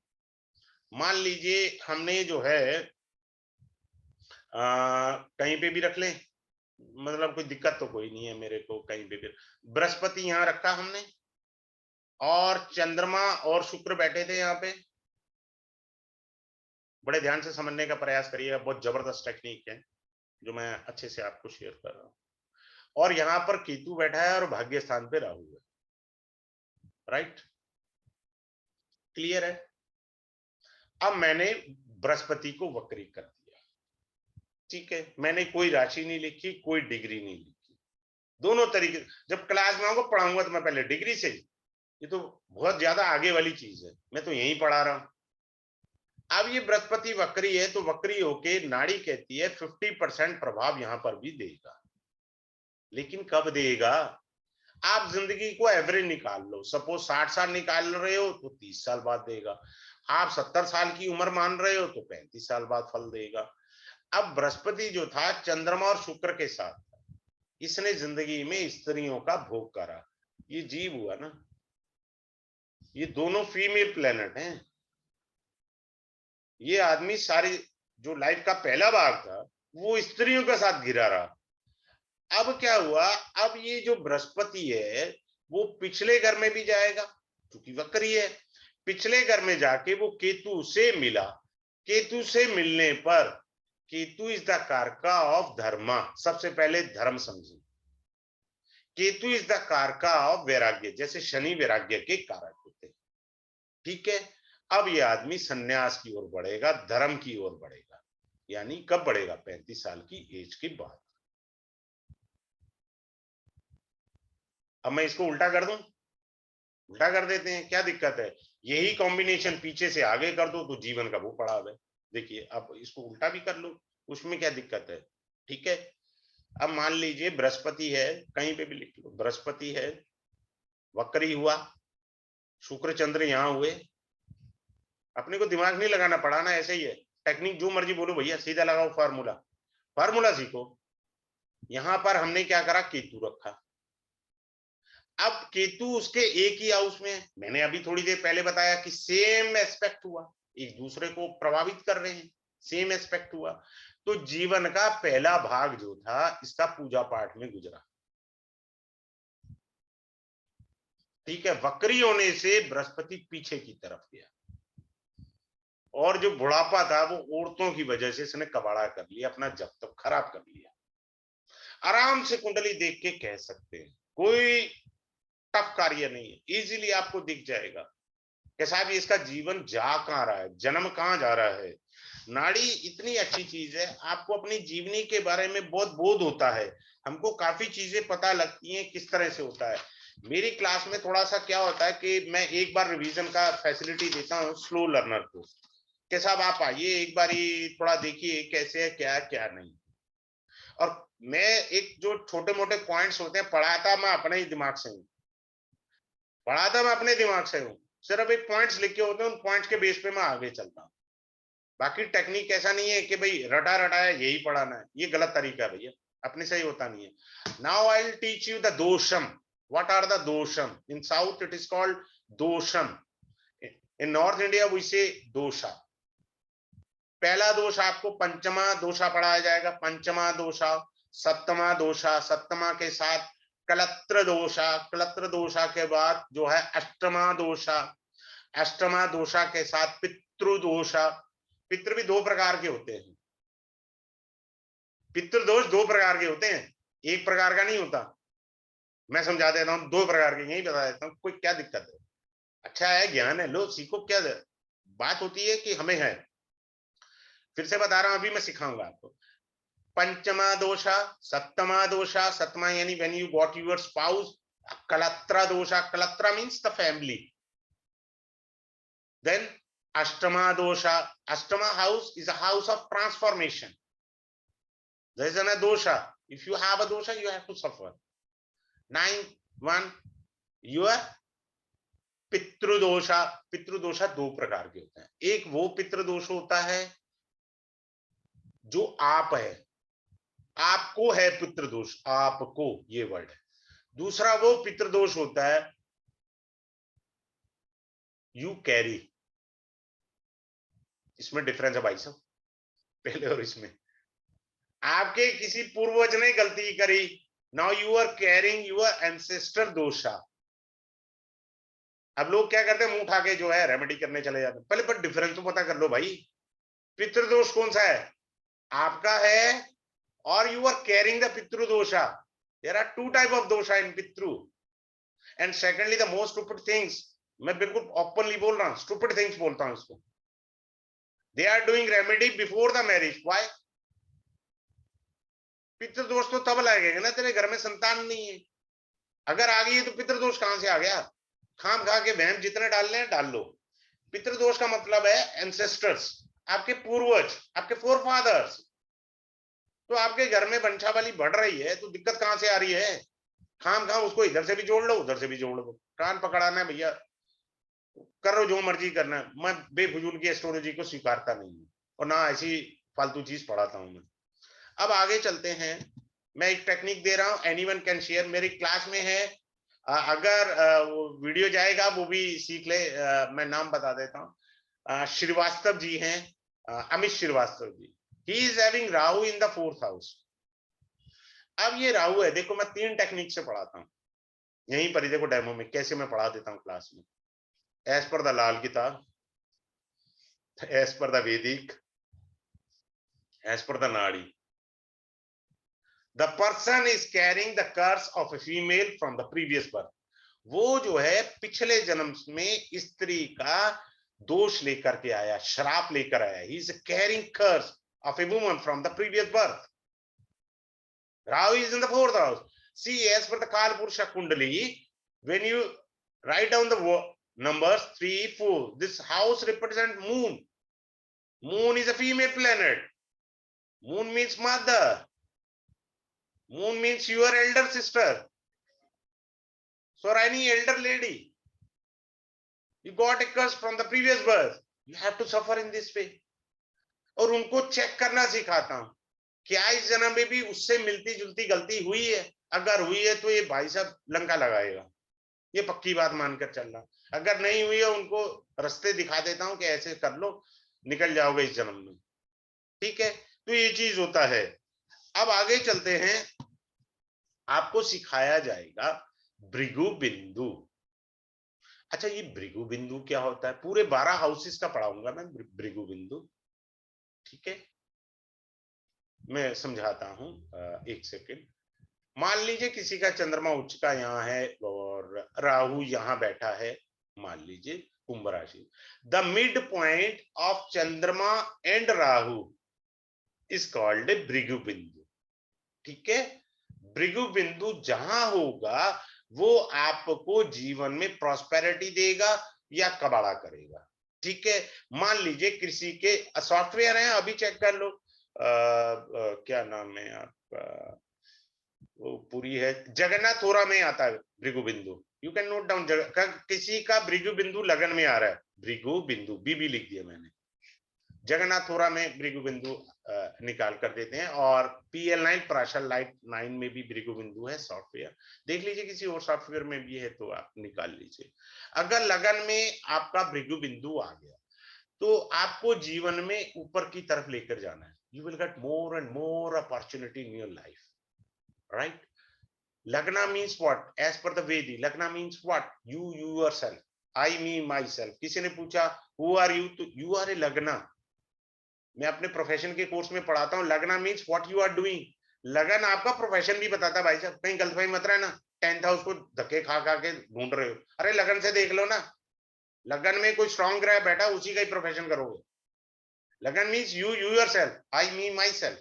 मान लीजिए हमने जो है कहीं पे भी रख लें, मतलब कोई दिक्कत तो कोई नहीं है मेरे को, कहीं पे भी। बृहस्पति यहां रखा हमने, और चंद्रमा और शुक्र बैठे थे यहाँ पे। बड़े ध्यान से समझने का प्रयास करिएगा, बहुत जबरदस्त टेक्निक है जो मैं अच्छे से आपको शेयर कर रहा हूं। और यहाँ पर केतु बैठा है और भाग्य स्थान पे राहु है, राइट, क्लियर है। अब मैंने बृहस्पति को वक्री कर दिया, ठीक है। मैंने कोई राशि नहीं लिखी, कोई डिग्री नहीं लिखी। दोनों तरीके, जब क्लास में आऊंगा पढ़ाऊंगा तो मैं पहले डिग्री से, ये तो बहुत ज्यादा आगे वाली चीज है, मैं तो यही पढ़ा रहा हूं। अब ये बृहस्पति वक्री है, तो वक्री होके नाड़ी कहती है 50% प्रभाव यहां पर भी देगा। लेकिन कब देगा? आप जिंदगी को एवरेज निकाल लो, सपोज 60 साल निकाल रहे हो तो 30 साल बाद देगा। आप 70 साल की उम्र मान रहे हो तो 35 साल बाद फल देगा। अब बृहस्पति जो था चंद्रमा और शुक्र के साथ, इसने जिंदगी में स्त्रियों का भोग करा। ये जीव हुआ ना, ये दोनों फीमेल प्लेनेट हैं। ये आदमी सारी जो लाइफ का पहला भाग था वो स्त्रियों के साथ घिरा रहा। अब क्या हुआ, अब ये जो बृहस्पति है वो पिछले घर में भी जाएगा, क्योंकि वक्री है। पिछले घर में जाके वो केतु से मिला। केतु से मिलने पर, केतु इज द कारका ऑफ धर्मा। सबसे पहले धर्म समझिए। केतु इज द कारका ऑफ वैराग्य, जैसे शनि वैराग्य के कारक होते हैं, ठीक है। अब ये आदमी सन्यास की ओर बढ़ेगा, धर्म की ओर बढ़ेगा। यानी कब बढ़ेगा? 35 साल की एज के बाद। अब मैं इसको उल्टा कर दूं, उल्टा कर देते हैं, क्या दिक्कत है? यही कॉम्बिनेशन पीछे से आगे कर दो तो जीवन का वो पड़ाव है। देखिए, अब इसको उल्टा भी कर लो, उसमें क्या दिक्कत है, ठीक है। अब मान लीजिए बृहस्पति है, कहीं पे भी लिख लो, बृहस्पति है, वक्री हुआ, शुक्र चंद्र यहां हुए। अपने को दिमाग नहीं लगाना, पढ़ाना ऐसे ही है। टेक्निक जो मर्जी बोलो भैया, सीधा लगाओ फार्मूला, फार्मूला सीखो। यहां पर हमने क्या करा, केतु रखा। अब केतु उसके एक ही हाउस में है। मैंने अभी थोड़ी देर पहले बताया कि सेम एस्पेक्ट हुआ, एक दूसरे को प्रभावित कर रहे हैं, सेम एस्पेक्ट हुआ। तो जीवन का पहला भाग जो था इसका पूजा पाठ में गुजरा, ठीक है। वक्री होने से बृहस्पति पीछे की तरफ गया, और जो बुढ़ापा था वो औरतों की वजह से इसने कबाड़ा कर लिया, अपना जब तक खराब कर लिया। आराम से कुंडली देख के कह सकते हैं, कोई टफ कार्य नहीं है, इजीली आपको दिख जाएगा कि साहब इसका जीवन जा कहां रहा है, जन्म कहां जा रहा है। नाड़ी इतनी अच्छी चीज है, आपको अपनी जीवनी के बारे में बहुत बोध होता है। हमको काफी चीजें पता लगती हैं किस तरह से होता है। मेरी क्लास में थोड़ा सा क्या होता है कि मैं एक बार रिवीजन का फैसिलिटी देता हूँ स्लो लर्नर को, कि साहब आप आइए एक बार थोड़ा देखिए कैसे है, क्या क्या नहीं। और मैं एक जो छोटे मोटे पॉइंट्स होते हैं पढ़ाता मैं अपने ही दिमाग से हूँ, पढ़ाता मैं अपने दिमाग से हूँ, सिर्फ एक पॉइंट्स लिखे होते हैं, उन पॉइंट्स के बेस पे मैं आगे चलता हूँ। बाकी टेक्निक ऐसा नहीं है कि भाई रटा रटाया यही पढ़ाना है, ये गलत तरीका है भैया, अपने से ही होता नहीं है। Now I will teach you the dosham. What are the dosham? In south it is called dosham, in north India we say dosha. पहला दोष आपको पंचमा दोषा पढ़ाया जाएगा, पंचमा दोषा, सप्तमा दोषा, सप्तमा के साथ कलत्र दोषा, कलत्र दोषा के बाद जो है अष्टमा दोषा, अष्टमा दोषा के साथ पितृदोषा। पितृ भी दो प्रकार के होते हैं, पितृदोष दो प्रकार के होते हैं, एक प्रकार का नहीं होता। मैं समझा देता हूं, दो प्रकार के, यही बता देता हूं, कोई क्या दिक्कत है? अच्छा है, ज्ञान है, लो सीखो, क्या बात होती है कि हमें है। फिर से बता रहा हूं, अभी मैं सिखाऊंगा आपको। पंचमा दोषा, सप्तमा दोषा, सप्तमा यानी when you got your spouse, kalatra dosha, kalatra means the family. Then ashtama dosha, ashtama house is a house of transformation. There is a dosha. If you have a dosha, you have to suffer. 9 1 your पितृदोषा। पितृदोषा दो प्रकार के होते हैं, एक वो पितृदोष होता है जो आप है, आपको है पितृदोष, आपको, ये वर्ड है। दूसरा वो पितृदोष होता है यू कैरी। इसमें डिफरेंस है भाई साहब, पहले और इसमें। आपके किसी पूर्वज ने गलती करी, now you are carrying your ancestor dosha. अब लोग क्या करते हैं, मुंह उठा के जो है रेमेडी करने चले जाते हैं। पहले पर डिफरेंस तो पता कर लो भाई, पितृदोष कौन सा है, आपका है, और you are carrying the pitridosha. There are two type of dosha in pitri. And secondly the most stupid things, मैं बिल्कुल ओपनली बोल रहा हूं, स्टूपिड थिंग्स बोलता हूं इसको, they are doing remedy before the marriage. Why? पितृदोष तो तब लगेगा ना तेरे घर में संतान नहीं है, अगर आ गई है तो पितृदोष कहां से आ गया? खाम खा के वहम जितने डालने हैं डाल लो। पितृदोष का मतलब है एंसेस्टर्स, आपके पूर्वज, आपके फोर फादर्स। तो आपके घर में वंशावली बढ़ रही है तो दिक्कत कहां से आ रही है? खाम खा उसको इधर से भी जोड़ लो, उधर से भी जोड़ लो, कान पकड़ाना है भैया, करो जो मर्जी करना है। मैं बेफजूल की एस्ट्रोलॉजी को स्वीकारता नहीं हूं, और ना ऐसी फालतू चीज पढ़ाता हूं मैं। अब आगे चलते हैं, मैं एक टेक्निक दे रहा हूं, एनीवन कैन शेयर, मेरी क्लास में है। अगर वो वीडियो जाएगा वो भी सीख ले। मैं नाम बता देता हूँ, श्रीवास्तव जी हैं, Amit Srivastava ji. He is having Rahu in the 4th house. अब ये राहु है, देखो मैं 3 टेक्निक से पढ़ाता हूँ, यहीं पर ही देखो डेमो में कैसे मैं पढ़ा देता हूँ क्लास में। एज पर द लाल किताब, एज पर द वैदिक, एज पर द नाड़ी। The person is carrying the curse of a female from the previous birth. वो जो है पिछले जन्म में स्त्री का दोष लेकर के आया, श्राप लेकर आया। He is carrying curse of a woman from the previous birth. Rahu is in the 4th house. See, as per the Kala Purusha Kundali, when you write down the numbers 3, 4, this house represents moon. Moon is a female planet. Moon means mother. Moon means your elder sister. So any elder lady, you got a curse from the previous birth, you have to suffer in this way. और उनको चेक करना सिखाता हूं, क्या इस जन्म में भी उससे मिलती जुलती गलती हुई है? अगर हुई है तो ये भाई साहब लंका लगाएगा, ये पक्की बात मानकर चलना। अगर नहीं हुई है उनको रास्ते दिखा देता हूं कि ऐसे कर लो, निकल जाओगे इस जन्म में, ठीक है? तो ये चीज होता है। अब आगे चलते हैं, आपको सिखाया जाएगा भृगु बिंदु। अच्छा, ये भृगु बिंदु क्या होता है? पूरे 12 हाउसेस का पढ़ाऊंगा मैं भृगु बिंदु, ठीक है? मैं समझाता हूं, एक सेकेंड। मान लीजिए किसी का चंद्रमा उच्च का यहाँ है और राहु यहाँ बैठा है, मान लीजिए कुंभ राशि। द मिड पॉइंट ऑफ चंद्रमा and Rahu is called a Bhrigu बिंदु, ठीक है? भृगु बिंदु जहां होगा वो आपको जीवन में प्रॉस्पेरिटी देगा या कबाड़ा करेगा। ठीक है, मान लीजिए किसी के सॉफ्टवेयर हैं, अभी चेक कर लो, क्या नाम है आपका, वो पूरी है, जगन्नाथोरा में आता है भृगु बिंदु, यू कैन नोट डाउन। किसी का भृगु बिंदु लगन में आ रहा है, भृगु बिंदु बीबी लिख दिया मैंने, जगन्नाथोरा में भृगु बिंदु निकाल कर देते हैं। और PL9 पराशर लाइट 9 में भी भृगु बिंदु है सॉफ्टवेयर, देख लीजिए किसी और सॉफ्टवेयर में भी है तो आप निकाल लीजिए। अगर लगन में आपका भृगु बिंदु आ गया तो आपको जीवन में ऊपर की तरफ लेकर जाना है, you will get more and more opportunity in your life, right. Lagna means what? As per the Vedi, Lagna means what? You yourself. I, me, myself. किसी ने पूछा who are you? तो you are a Lagna. मैं अपने प्रोफेशन के कोर्स में पढ़ाता हूँ, Lagna means what you are doing. लगन आपका प्रोफेशन भी बताता है भाई साहब, कहीं गलतफहमी मत रहना, 10th हाउस को धक्के खा खा के ढूंढ रहे हो, अरे लगन से देख लो ना, लगन में कोई स्ट्रॉन्ग ग्रह बैठा, उसी का ही प्रोफेशन करोगे। लगन means you yourself, I me my self,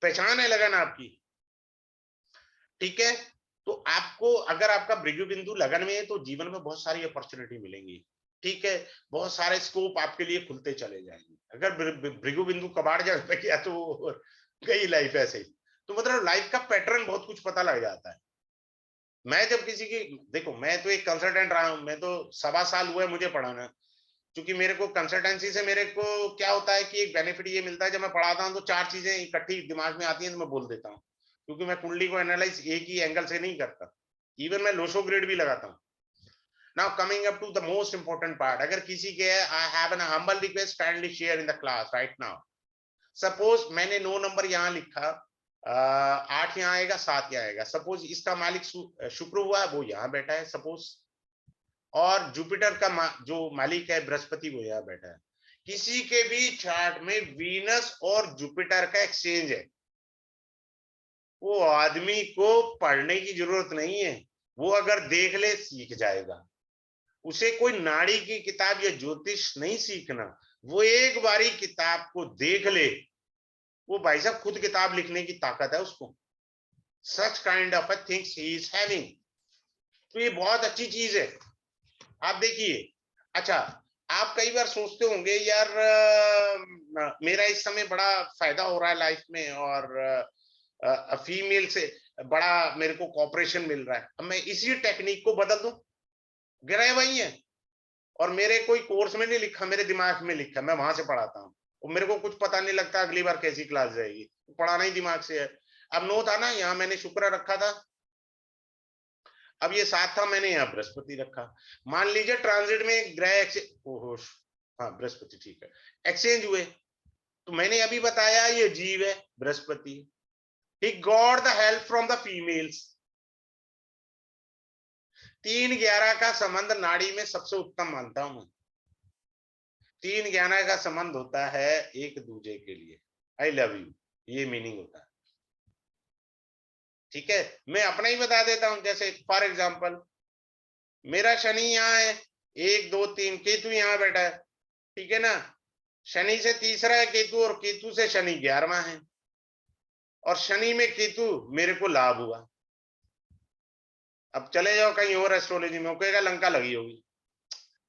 पहचान है लगन आपकी। ठीक है, तो आपको अगर आपका भृगु बिंदु लगन में है तो जीवन में बहुत सारी अपॉर्चुनिटी मिलेंगी। ठीक है, बहुत सारे स्कोप आपके लिए खुलते चले जाएंगे। अगर भृगु बिंदु कबाड़ जगह पे गया तो गई लाइफ ऐसे ही। तो मतलब लाइफ का पैटर्न बहुत कुछ पता लग जाता है। मैं जब किसी की, देखो मैं तो एक कंसल्टेंट रहा हूं, मैं तो 1.25 साल हुआ है मुझे पढ़ाना, क्योंकि मेरे को कंसल्टेंसी से मेरे को क्या होता है कि एक बेनिफिट ये मिलता है, जब मैं पढ़ाता हूँ तो 4 चीजें इकट्ठी दिमाग में आती हैं तो मैं बोल देता हूँ, क्योंकि मैं कुंडली को एनालाइज एक ही एंगल से नहीं करता, इवन मैं लोशो ग्रेड भी लगाता हूँ। Now coming up to the most important part, अगर किसी के I have an humble request, kindly share in the class right now. Suppose मैंने 9 नंबर यहाँ लिखा, 8 यहाँ आएगा, 7 यहाँ आएगा, सपोज इसका मालिक शुक्र हुआ, वो यहाँ बैठा है सपोज, और जुपिटर का जो मालिक है बृहस्पति, वो यहाँ बैठा है। किसी के भी चार्ट में वीनस और जुपिटर का एक्सचेंज है, वो आदमी को पढ़ने की जरूरत नहीं है, वो अगर देख ले सीख जाएगा। उसे कोई नाड़ी की किताब या ज्योतिष नहीं सीखना, वो एक बारी किताब को देख ले, वो भाई साहब खुद किताब लिखने की ताकत है उसको। Such kind of a things he is having. तो ये बहुत अच्छी चीज है, आप देखिए। अच्छा, आप कई बार सोचते होंगे यार मेरा इस समय बड़ा फायदा हो रहा है लाइफ में, और फीमेल से बड़ा मेरे को कॉपरेशन मिल रहा है, अब मैं इसी टेक्निक को बदल दूं, गिराए वही है, और मेरे कोई कोर्स में नहीं लिखा, मेरे दिमाग में लिखा, मैं वहां से पढ़ाता हूँ, और मेरे को कुछ पता नहीं लगता अगली बार कैसी क्लास जाएगी, पढ़ाना ही दिमाग से है। अब 9 था ना, यहाँ मैंने शुक्र रखा था, अब ये 7 था, मैंने यहाँ बृहस्पति रखा। मान लीजिए ट्रांजिट में ग्रह हाँ बृहस्पति, ठीक है, एक्सचेंज हुए, तो मैंने अभी बताया ये जीव है Brihaspati, he got the help from the females। 3-11 का संबंध नाड़ी में सबसे उत्तम मानता हूं मैं। 3-11 का संबंध होता है एक दूसरे के लिए, आई लव यू, ये मीनिंग होता है। ठीक है, मैं अपना ही बता देता हूं, जैसे फॉर एग्जांपल मेरा शनि यहाँ है, 1 2 3, केतु यहाँ बैठा है, ठीक है ना, शनि से तीसरा है केतु, और केतु से शनि 11वां है, और शनि में केतु मेरे को लाभ हुआ। अब चले जाओ कहीं और एस्ट्रोलॉजी में, कहेगा लंका लगी होगी।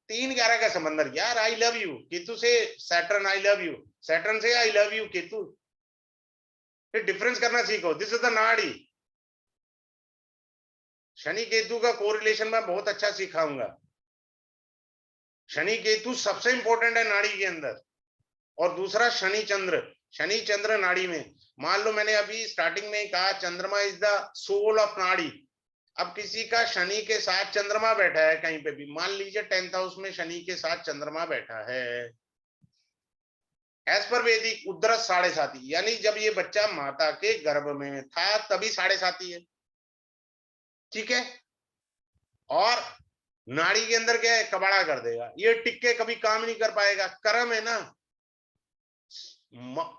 3-11 का संबंध यार, आई लव यू केतु से Saturn, I love you Saturn से आई लव यू केतु, फिर डिफरेंस करना सीखो, दिस इज द नाड़ी। शनि केतु का कोरिलेशन मैं बहुत अच्छा सिखाऊंगा। शनि केतु सबसे इंपॉर्टेंट है नाड़ी के अंदर, और दूसरा शनि चंद्र, शनि चंद्र नाड़ी में, मान लो मैंने अभी स्टार्टिंग में कहा चंद्रमा इज द सोल ऑफ नाड़ी। अब किसी का शनि के साथ चंद्रमा बैठा है कहीं पे भी, मान लीजिए 10th हाउस में शनि के साथ चंद्रमा बैठा है, एज पर वैदिक उद्रस 7.5, यानी जब ये बच्चा माता के गर्भ में था तभी 7.5 है। ठीक है, और नाड़ी के अंदर क्या है, कबाड़ा कर देगा, ये टिक्के कभी काम नहीं कर पाएगा, कर्म है ना।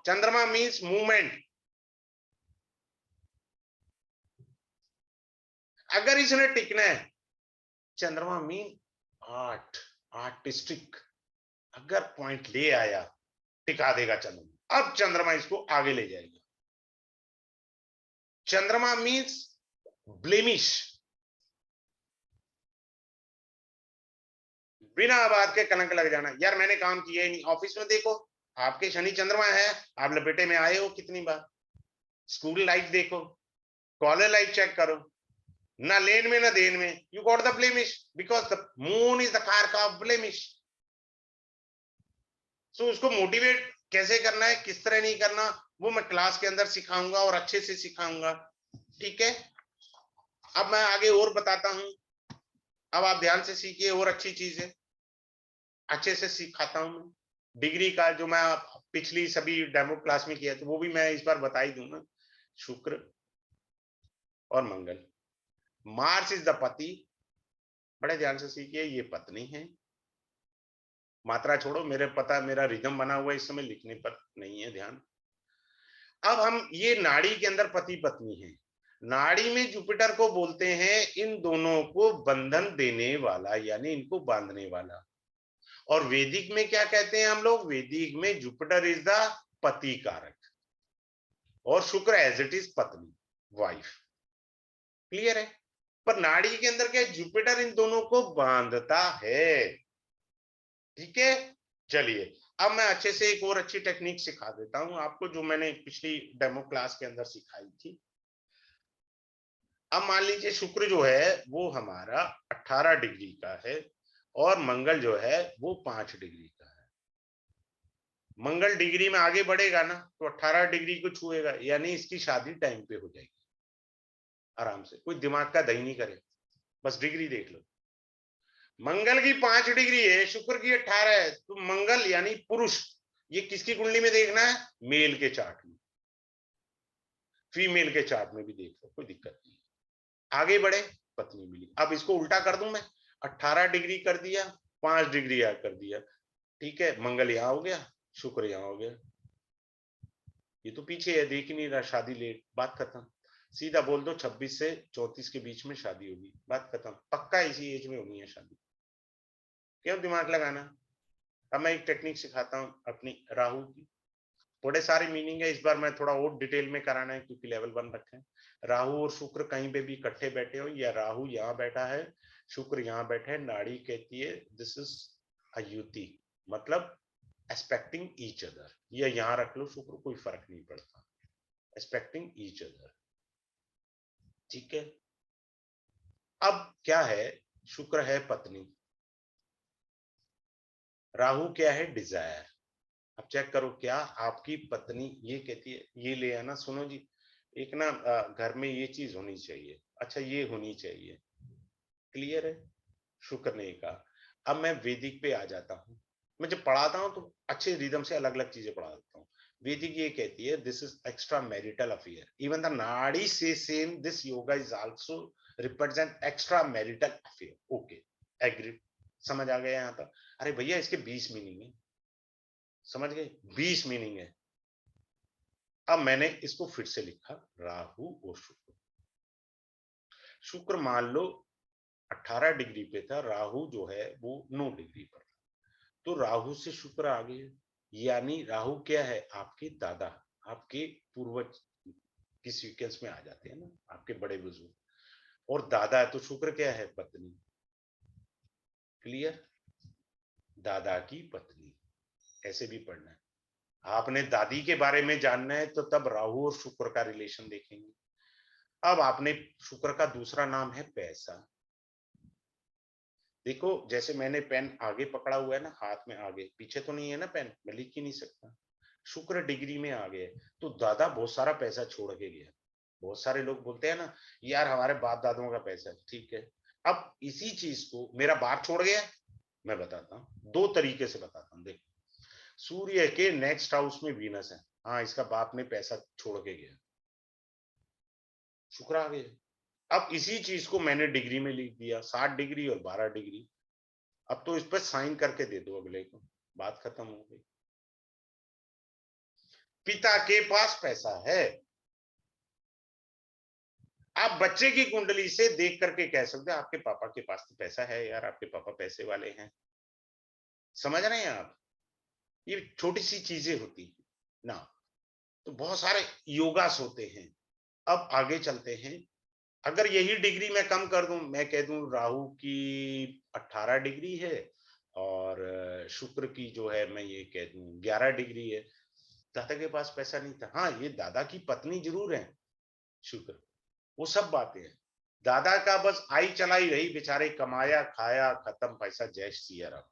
चंद्रमा मीन्स मूवमेंट, अगर इसने टिकना है, चंद्रमा मीन आर्ट, आर्टिस्टिक, अगर पॉइंट ले आया टिका देगा चंद्रमा, अब चंद्रमा इसको आगे ले जाएगा। चंद्रमा मीन्स ब्लेमिश, बिना बात के कलंक लग जाना, यार मैंने काम किया ही नहीं। ऑफिस में देखो, आपके शनि चंद्रमा है, आप लपेटे में आए हो कितनी बार। स्कूल लाइफ देखो, कॉलेज लाइफ चेक करो, ना लेन में ना देन में, you got the blemish because the moon is the कारका ऑफ ब्लेमिश। सो उसको मोटिवेट कैसे करना है, किस तरह नहीं करना, वो मैं क्लास के अंदर सिखाऊंगा और अच्छे से सिखाऊंगा। ठीक है, अब मैं आगे और बताता हूं। अब आप ध्यान से सीखिए, और अच्छी चीज है, अच्छे से सिखाता हूं मैं। डिग्री का जो मैं पिछली सभी डेमो क्लास में किया था, वो भी मैं इस बार बता ही दूंगा। शुक्र और मंगल, मार्स इज द पति, बड़े ध्यान से सीखिए, ये पत्नी है। मात्रा छोड़ो, मेरे पता मेरा रिदम बना हुआ इस समय लिखने पर नहीं है ध्यान। अब हम ये नाड़ी के अंदर पति पत्नी है, नाड़ी में जुपिटर को बोलते हैं इन दोनों को बंधन देने वाला, यानी इनको बांधने वाला। और वैदिक में क्या कहते हैं हम लोग, वैदिक में जुपिटर इज द पति कारक और शुक्र एज इट इज पत्नी, वाइफ। क्लियर है। पर नाड़ी के अंदर क्या, जुपिटर इन दोनों को बांधता है। ठीक है, चलिए अब मैं अच्छे से एक और अच्छी टेक्निक सिखा देता हूं आपको, जो मैंने पिछली डेमो क्लास के अंदर सिखाई थी। अब मान लीजिए शुक्र जो है वो हमारा 18 डिग्री का है और मंगल जो है वो 5 डिग्री का है। मंगल डिग्री में आगे बढ़ेगा ना तो 18 डिग्री को छुएगा, यानी इसकी शादी टाइम पे हो जाएगी आराम से, कोई दिमाग का दही नहीं करे, बस डिग्री देख लो। मंगल की 5 डिग्री है, शुक्र की 18 है, तो मंगल यानी पुरुष, ये किसकी कुंडली में देखना है, मेल के चार्ट में, फीमेल के चार्ट में भी देख लो, कोई दिक्कत नहीं। आगे बढ़े, पत्नी मिली। अब इसको उल्टा कर दूं मैं, 18 डिग्री कर दिया, 5 डिग्री कर दिया। ठीक है, मंगल यहां हो गया, शुक्र यहां हो गया। ये तो पीछे है, देख ही नहीं रहा, शादी लेट, बात खत्म। सीधा बोल दो 26 से 34 के बीच में शादी होगी, बात खत्म, पक्का इसी एज में होनी है शादी, क्यों दिमाग लगाना। अब मैं एक टेक्निक सिखाता हूँ अपनी राहु की, बड़े सारे मीनिंग है, इस बार मैं थोड़ा और डिटेल में कराना है क्योंकि लेवल 1 रखे हैं। राहु और शुक्र कहीं पे भी इकट्ठे बैठे हो, या राहु यहाँ बैठा है, शुक्र यहाँ बैठे है, नाड़ी कहती है दिस इज अ युति, मतलब एक्सपेक्टिंग ईच अदर, या यहाँ रख लो शुक्र, कोई फर्क नहीं पड़ता, एक्सपेक्टिंग ईच अदर। ठीक है, अब क्या है, शुक्र है पत्नी, राहु क्या है, डिजायर। अब चेक करो, क्या आपकी पत्नी ये कहती है, ये ले आना, सुनो जी, एक ना घर में ये चीज होनी चाहिए, अच्छा ये होनी चाहिए। क्लियर है, शुक्र ने कहा। अब मैं वैदिक पे आ जाता हूँ, मैं जब पढ़ाता हूँ तो अच्छे रिदम से अलग अलग चीजें पढ़ाता हूँ। वैदिक ये कहती है this is extra marital affair, even the nadi से same this yoga is also represent extra marital affair. Okay, agree, समझ आ गया यहाँ तक। अरे भैया इसके 20 मीनिंग है, समझ गए, 20 मीनिंग है। अब मैंने इसको फिर से लिखा, राहु और शुक्र। शुक्र मान लो 18 डिग्री पे था, राहु जो है वो 9 डिग्री पर था, तो राहु से शुक्र आ गए, यानी राहु क्या है, आपके दादा, आपके पूर्वज की सीक्वेंस में आ जाते हैं ना, आपके बड़े बुजुर्ग, और दादा है तो शुक्र क्या है, पत्नी। क्लियर, दादा की पत्नी, ऐसे भी पढ़ना है। आपने दादी के बारे में जानना है तो तब राहु और शुक्र का रिलेशन देखेंगे। अब आपने, शुक्र का दूसरा नाम है पैसा। देखो जैसे मैंने पेन आगे पकड़ा हुआ है ना, हाथ में आगे, पीछे तो नहीं है ना पेन, मैं लिख ही नहीं सकता। शुक्र डिग्री में आ गए तो दादा बहुत सारा पैसा छोड़ के गया। बहुत सारे लोग बोलते हैं ना, यार हमारे बाप दादों का पैसा है, ठीक है। अब इसी चीज को मेरा बाप छोड़ गया, मैं बताता हूँ, दो तरीके से बताता हूँ। देख, सूर्य के नेक्स्ट हाउस में वीनस है, हाँ इसका बाप ने पैसा छोड़ के गया, शुक्र आ गया। अब इसी चीज को मैंने डिग्री में लिख दिया, 60 डिग्री और 12 डिग्री। अब तो इस पर साइन करके दे दो अगले को, बात खत्म हो गई। पिता के पास पैसा है, आप बच्चे की कुंडली से देख करके कह सकते हैं आपके पापा के पास तो पैसा है यार, आपके पापा पैसे वाले हैं। समझ रहे हैं आप, ये छोटी सी चीजें होती है ना। तो बहुत सारे योगास होते हैं। अब आगे चलते हैं, अगर यही डिग्री मैं कम कर दूं, मैं कह दूं राहु की 18 डिग्री है और शुक्र की जो है मैं ये कह दूं 11 डिग्री है। दादा के पास पैसा नहीं था। हाँ, ये दादा की पत्नी जरूर है शुक्र, वो सब बातें हैं। दादा का बस आई चलाई रही, बेचारे कमाया खाया खत्म, पैसा जय सिया राम।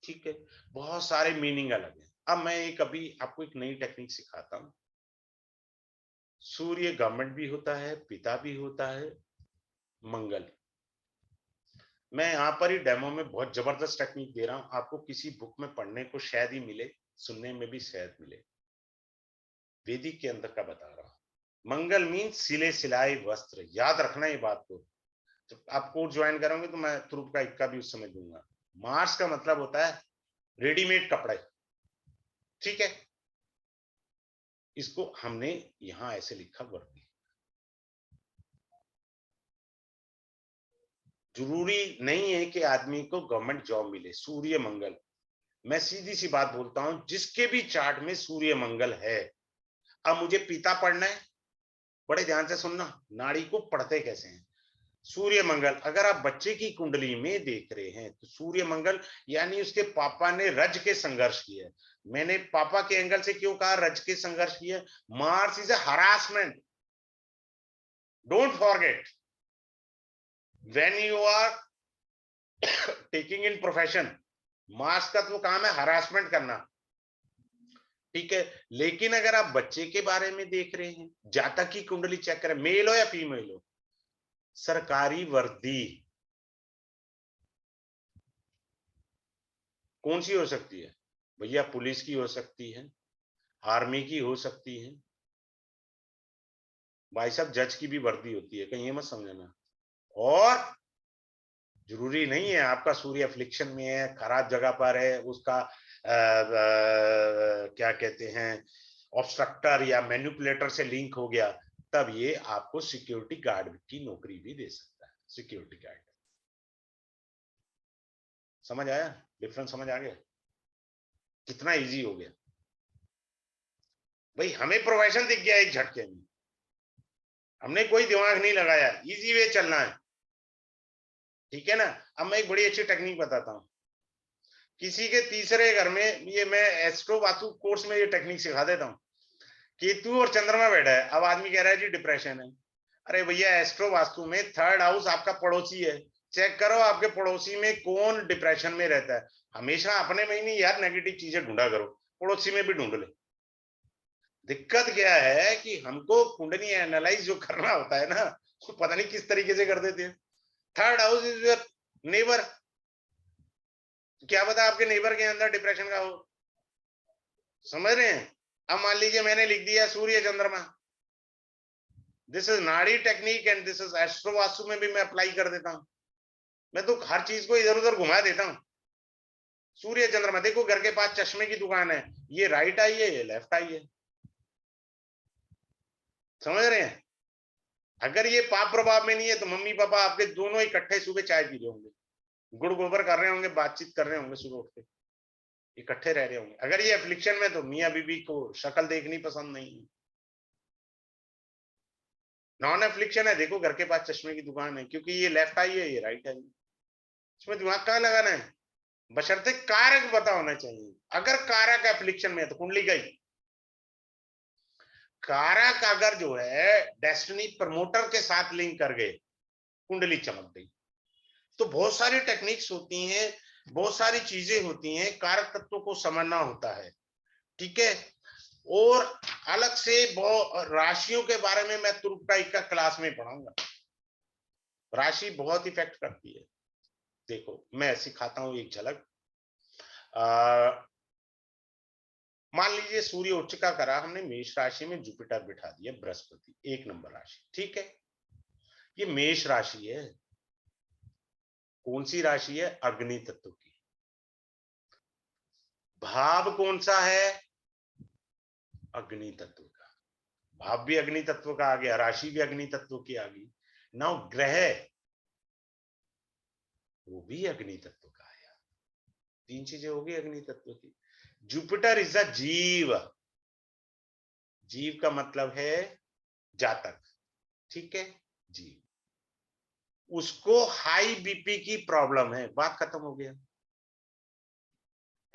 ठीक है, बहुत सारे मीनिंग अलग है। अब मैं एक अभी आपको एक नई टेक्निक सिखाता हूँ। सूर्य गवर्नमेंट भी होता है, पिता भी होता है, मंगल। मैं यहाँ पर ही डेमो में बहुत जबरदस्त टेक्निक दे रहा हूँ आपको, किसी बुक में पढ़ने को शायद ही मिले, सुनने में भी शायद मिले। वेदिक के अंदर का बता रहा हूँ। मंगल मीन सिले सिलाए वस्त्र, याद रखना ये बात को। जब आप कोर्स ज्वाइन करोगे तो मैं ध्रुव का इक्का भी उस समय दूंगा। मार्स का मतलब होता है रेडीमेड कपड़े। ठीक है, इसको हमने यहां ऐसे लिखा वर्दी। जरूरी नहीं है कि आदमी को गवर्नमेंट जॉब मिले। सूर्य मंगल, मैं सीधी सी बात बोलता हूं, जिसके भी चार्ट में सूर्य मंगल है। अब मुझे पिता पढ़ना है, बड़े ध्यान से सुनना, नाड़ी को पढ़ते कैसे हैं। सूर्य मंगल अगर आप बच्चे की कुंडली में देख रहे हैं तो सूर्य मंगल यानी उसके पापा ने रज के संघर्ष किया। मैंने पापा के एंगल से क्यों कहा रज के संघर्ष किया? Mars is a harassment, don't forget. When you are taking in profession, Mars का तो काम है हरासमेंट करना। ठीक है, लेकिन अगर आप बच्चे के बारे में देख रहे हैं, जातक की कुंडली चेक करें, मेल हो या फीमेल हो, सरकारी वर्दी कौन सी हो सकती है भैया? पुलिस की हो सकती है, आर्मी की हो सकती है, भाई साहब जज की भी वर्दी होती है, कहीं ये मत समझना। और जरूरी नहीं है आपका सूर्य अफ्लिक्शन में है, खराब जगह पर है, उसका क्या कहते हैं ऑब्स्ट्रक्टर या मैनिपुलेटर से लिंक हो गया, तब ये आपको सिक्योरिटी गार्ड की नौकरी भी दे सकता है। सिक्योरिटी गार्ड, समझ आया? डिफरेंस समझ आ गया? कितना इजी हो गया भाई। हमें प्रोफेशन दिख गया एक झटके में, हमने कोई दिमाग नहीं लगाया, इजी वे चलना है। ठीक है ना? अब मैं एक बड़ी अच्छी टेक्निक बताता हूँ। किसी के तीसरे घर में, ये मैं एस्ट्रो वास्तु कोर्स में ये टेक्निक सिखा देता हूँ। केतु और चंद्रमा बैठा है, अब आदमी कह रहा है जी डिप्रेशन है। अरे भैया, एस्ट्रो वास्तु में थर्ड हाउस आपका पड़ोसी है, चेक करो आपके पड़ोसी में कौन डिप्रेशन में रहता है। हमेशा अपने में ही नहीं यार नेगेटिव चीजें ढूंढा करो, पड़ोसी में भी ढूंढ ले। दिक्कत क्या है कि हमको कुंडली एनालाइज जो करना होता है ना, वो पता नहीं किस तरीके से कर देते हैं। Third house is your neighbour, क्या पता आपके नेबर के अंदर डिप्रेशन का हो। समझ रहे हैं? अब मान लीजिए मैंने लिख दिया सूर्य चंद्रमा, दिस इज नाड़ी technique and this is astro vastu में भी मैं अप्लाई कर देता हूं। मैं तो हर चीज को इधर उधर घुमा देता हूं। सूर्य चंद्रमा देखो, घर के पास चश्मे की दुकान है, ये राइट आई है, ये लेफ्ट आई है। समझ रहे हैं? अगर ये पाप प्रभाव में नहीं है तो मम्मी पापा आपके दोनों इकट्ठे सुबह चाय पी रहे होंगे, गुड़ गोबर कर रहे होंगे, बातचीत कर रहे होंगे, सुबह उठ के इकट्ठे रह रहे होंगे। अगर ये एफ्लिक्शन में तो मियाँ बीबी को शक्ल देखनी पसंद नहीं है। नॉन एफ्लिक्शन है, देखो घर के पास चश्मे की दुकान है, क्योंकि ये लेफ्ट आई है, ये राइट आई है। इसमें दिमाग कहाँ लगाना है? बशर्ते कारक पता होना चाहिए। अगर कारक एफ्लिक्शन में है तो कुंडली गई। कारक अगर जो है डेस्टिनी प्रमोटर के साथ लिंक कर गए, कुंडली चमक गई। तो बहुत सारी टेक्निक्स होती हैं, बहुत सारी चीजें होती हैं, कारक तत्वों को समझना होता है। ठीक है, और अलग से राशियों के बारे में मैं तुर्क का क्लास में पढ़ाऊंगा। राशि बहुत इफेक्ट करती है। देखो मैं सिखाता हूं एक झलक। मान लीजिए सूर्य उच्च का करा हमने मेष राशि में, जुपिटर बिठा दिया बृहस्पति, 1 नंबर राशि। ठीक है, ये मेष राशि है। कौन सी राशि है? अग्नि तत्व की। भाव कौन सा है? अग्नि तत्व का। भाव भी अग्नि तत्व का आ गया, राशि भी अग्नि तत्व की आ गई। नौ ग्रह वो भी अग्नि तत्व का आया। 3 चीजें हो गई अग्नि तत्व की। जुपिटर इज अ जीव, जीव का मतलब है जातक। ठीक है, जीव, उसको हाई बीपी की प्रॉब्लम है, बात खत्म हो गया।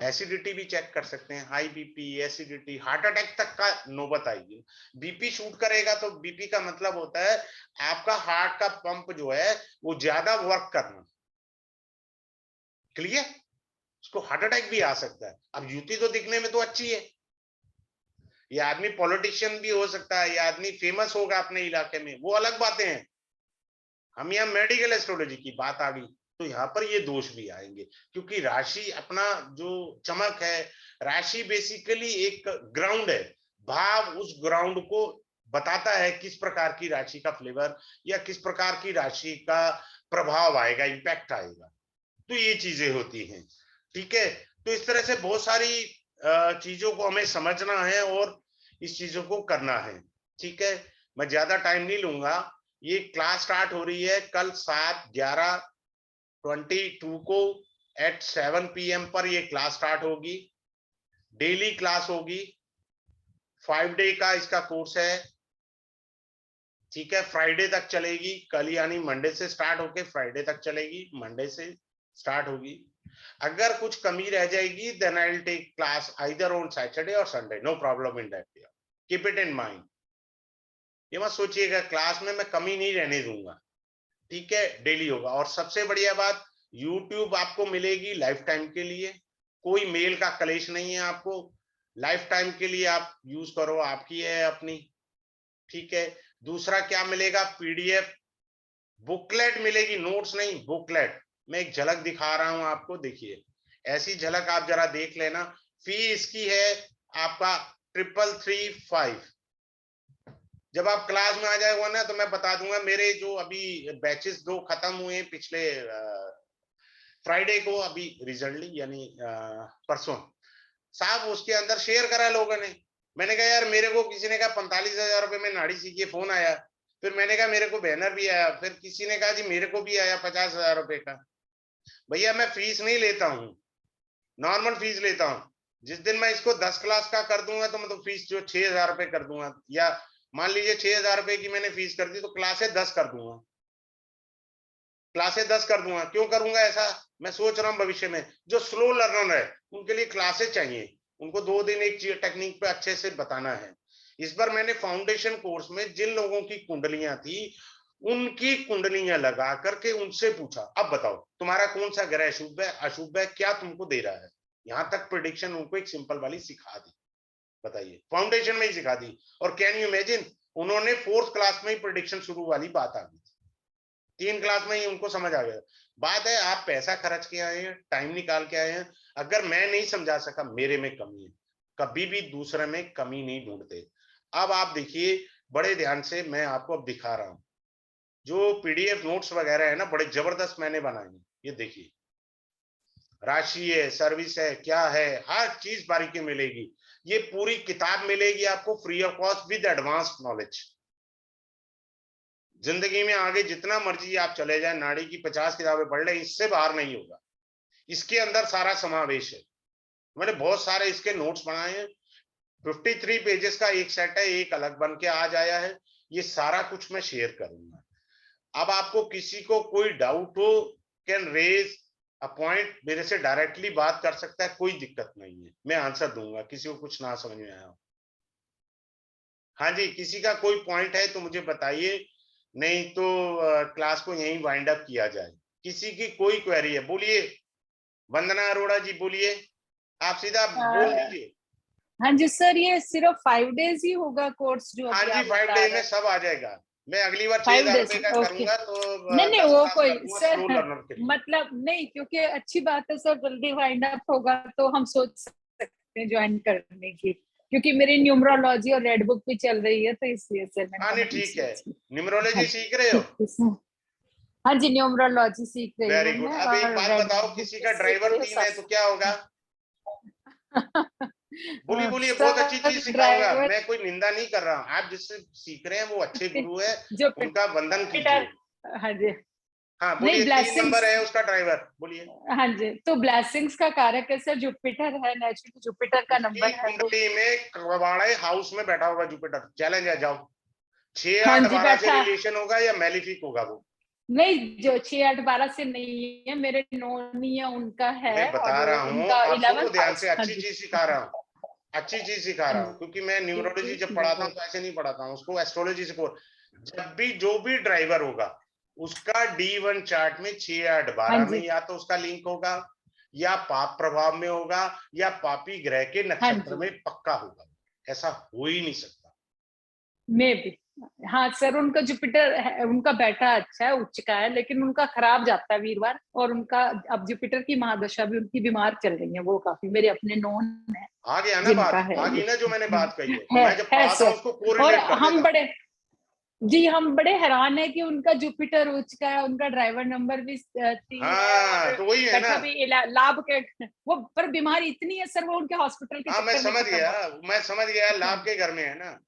एसिडिटी भी चेक कर सकते हैं, high BP, acidity, heart attack तक का नौबत आएगी। बीपी शूट करेगा तो बीपी का मतलब होता है आपका हार्ट का पंप जो है वो ज्यादा वर्क करना। क्लियर? उसको हार्ट अटैक भी आ सकता है। अब युति तो दिखने में तो अच्छी है, ये आदमी पॉलिटिशियन भी हो सकता है, ये आदमी फेमस होगा अपने इलाके में, वो अलग बातें हैं। हम यहाँ मेडिकल एस्ट्रोलॉजी की बात आ गई तो यहाँ पर ये दोष भी आएंगे, क्योंकि राशि अपना जो चमक है, राशि बेसिकली एक ग्राउंड है, भाव उस ग्राउंड को बताता है किस प्रकार की राशि का फ्लेवर या किस प्रकार की राशि का प्रभाव आएगा, इम्पैक्ट आएगा। तो ये चीजें होती हैं, ठीक है। तो इस तरह से बहुत सारी चीजों को हमें समझना है और इस चीजों को करना है, ठीक है। मैं ज्यादा टाइम नहीं लूंगा। ये क्लास स्टार्ट हो रही है कल 7/11/22 को एट 7 PM पर ये क्लास स्टार्ट होगी। डेली क्लास होगी, 5 डे का इसका कोर्स है, ठीक है। फ्राइडे तक चलेगी, कल यानी मंडे से स्टार्ट होके फ्राइडे तक चलेगी, मंडे से स्टार्ट होगी। अगर कुछ कमी रह जाएगी then I will take class either on Saturday और Sunday, no problem in that. Keep it in mind, ये मत सोचिएगा क्लास में मैं कमी नहीं रहने दूंगा, ठीक है। डेली होगा। और सबसे बढ़िया बात, यूट्यूब आपको मिलेगी लाइफ टाइम के लिए, कोई मेल का कलेश नहीं है आपको, लाइफ टाइम के लिए आप यूज करो, आपकी है अपनी, ठीक है। दूसरा क्या मिलेगा, पीडीएफ बुकलेट मिलेगी, नोट्स नहीं बुकलेट। मैं एक झलक दिखा रहा हूं आपको, देखिए ऐसी झलक आप जरा देख लेना। फी इसकी है आपका 3335। जब आप क्लास में आ जाएगा ना तो मैं बता दूंगा। मेरे जो अभी बैचेस 2 खत्म हुए पिछले फ्राइडे को, अभी रिजल्टली यानी परसों साहब, उसके अंदर शेयर करा लोगों ने। मैंने कहा यार मेरे को किसी ने कहा 45,000 रुपए में नाड़ी सीखिए, फोन आया। फिर मैंने कहा मेरे को बैनर भी आया। फिर किसी ने कहा जी मेरे को भी आया 50,000 रुपए का। भैया मैं फीस नहीं लेता हूँ, नॉर्मल फीस लेता हूँ। जिस दिन मैं इसको 10 क्लास का कर दूंगा तो मैं तो फीस जो 6,000 रुपए कर दूंगा, या मान लीजिए 6,000 रुपए की मैंने फीस कर दी तो क्लासें 10 कर दूंगा, क्लासें 10 कर दूंगा। क्यों करूंगा ऐसा, मैं सोच रहा हूँ भविष्य में जो स्लो लर्नर है उनके लिए क्लासें चाहिए, उनको 2 दिन एक टेक्निक पे अच्छे से बताना है। इस बार मैंने फाउंडेशन कोर्स में जिन लोगों की कुंडलियां थी उनकी कुंडलियां लगा करके उनसे पूछा, अब बताओ तुम्हारा कौन सा ग्रह शुभ है अशुभ है, क्या तुमको दे रहा है। यहां तक प्रिडिक्शन उनको एक सिंपल वाली सिखा दी, बताइए फाउंडेशन में ही सिखा दी। और कैन यू इमेजिन, उन्होंने 4th क्लास में ही प्रिडिक्शन शुरू वाली बात आ गई, 3 क्लास में ही उनको समझ आ गया। बात है आप पैसा खर्च के आए हैं, टाइम निकाल के आए हैं, अगर मैं नहीं समझा सका मेरे में कमी है। कभी भी दूसरे में कमी नहीं ढूंढते। अब आप देखिए बड़े ध्यान से, मैं आपको अब दिखा रहा हूं जो पीडीएफ नोट्स वगैरह है ना, बड़े जबरदस्त मैंने बनाए हैं। ये देखिए राशि है, सर्विस है, क्या है, हर चीज बारीकी मिलेगी। ये पूरी किताब मिलेगी आपको free of cost with advanced knowledge. जिंदगी में आगे जितना मर्जी आप चले जाए, नाड़ी की 50 किताबें पढ़ ले, इससे बाहर नहीं होगा। इसके अंदर सारा समावेश है। मैंने बहुत सारे इसके नोट्स बनाए हैं, 53 पेजेस का एक सेट है, एक अलग बन के आज आया है। ये सारा कुछ मैं शेयर करूंगा। अब आपको किसी को कोई डाउट हो, कैन रेज अ पॉइंट, मेरे से डायरेक्टली बात कर सकता है, कोई दिक्कत नहीं है, मैं आंसर दूंगा किसी को कुछ ना समझ में आया हो। हाँ जी, किसी का कोई पॉइंट है तो मुझे बताइए, नहीं तो क्लास को यहीं वाइंड अप किया जाए। किसी की कोई क्वेरी है बोलिए। वंदना अरोड़ा जी बोलिए, आप सीधा बोल दीजिए। हाँ जी सर, ये सिर्फ 5 डेज ही होगा कोर्स जो हाँ अभी जी, आप 5 बता डे रहे में हैं? सब आ जाएगा। मैं अगली बार 5 6,000 डेज रुपए का ओके। करूंगा तो नहीं 10 वो क्लास कोई कर दूंगा स्लो सर, लर्नर के लिए। मतलब नहीं, क्योंकि अच्छी बात है सर, जल्दी वाइंड अप होगा तो हम सोच सकते हैं ज्वाइन करने की, क्योंकि मेरी न्यूमरोलॉजी और रेड बुक भी चल रही है, तो इसलिए सर मैंने हाँ कहा नहीं मैं ठीक है। पूछ लेती न्यूमरोलॉजी हूँ। सीख रहे हो? ठीक है सर। हाँ जी, न्यूमरोलॉजी सीख रही वेरी हूँ गुड। मैं, अब एक और बात रेड बताओ, बुक किसी भी का सीख ड्राइवर रही हूँ 3 है तो क्या होगा? बोलिए बोलिए, बहुत अच्छी सर चीज सिखाऊंगा। ड्राइवर मैं कोई निंदा नहीं कर रहा हूँ, आप जिससे सीख रहे हैं वो अच्छे गुरु है, उनका वंदन जुपिटर। कीजिए। हाँ जी। हाँ नहीं, बोलिए, 3 नंबर ब्लेसिंग्स। है उसका ड्राइवर, बोलिए। हाँ जी, तो ब्लेसिंग्स का कारक है सर जुपिटर है, नेचुरली जुपिटर का उसकी नंबर है तो। कुंडली में कबाड़े हाउस में बैठा होगा जुपिटर, चैलेंज है, जाओ। 6 हाँ 8 जी 12 से बैठा। रिलेशन होगा या मैलिफिक होगा वो? नहीं, जो 6-8-12 से नहीं है, मेरे नोनी है उनका है, मैं बता और रहा हूँ, उनका आप 11 सुनो ध्यान पास। से, हाँ अच्छी जी, चीज सिखा रहा हूँ, अच्छी चीज सिखा हाँ रहा हूँ, क्योंकि मैं न्यूमरोलॉजी जब जी, पढ़ाता हूँ तो ऐसे नहीं पढ़ाता हूँ उसको, एस्ट्रोलॉजी से जब भी जो भी ड्राइवर होगा उसका D1 चार्ट में 6, 8, हाँ 12 में जी, या तो उसका लिंक होगा, या पाप प्रभाव में होगा, या पापी ग्रह के हाँ नक्षत्र जी, में पक्का होगा। ऐसा हो ही नहीं सकता। मे भी। हाँ सर, उनका जुपिटर है, उनका बेटा अच्छा है, उच्च का है, लेकिन उनका खराब जाता है वीरवार, और उनका अब जुपिटर की महादशा भी उनकी बीमार चल रही है, वो काफी मेरे अपने नोन है आ गया ना जिनका बात, है आ गई ये। ना जो मैंने बात कही है, तो है मैं जब है पढ़ाता हूँ सर। उसको और कोरिलेट कर देता हम हूँ। बड़े जी, हम बड़े हैरान है कि उनका जुपिटर उच्च का है, उनका ड्राइवर नंबर भी 3 है, हाँ और तो वही है ना। बैठा भी लाभ के, वो पर बीमारी इतनी है सर, वो उनके हॉस्पिटल के हाँ मैं चक्कर में समझ खत्म गया, हो। मैं समझ गया, हाँ लाभ के घर में है ना। हाँ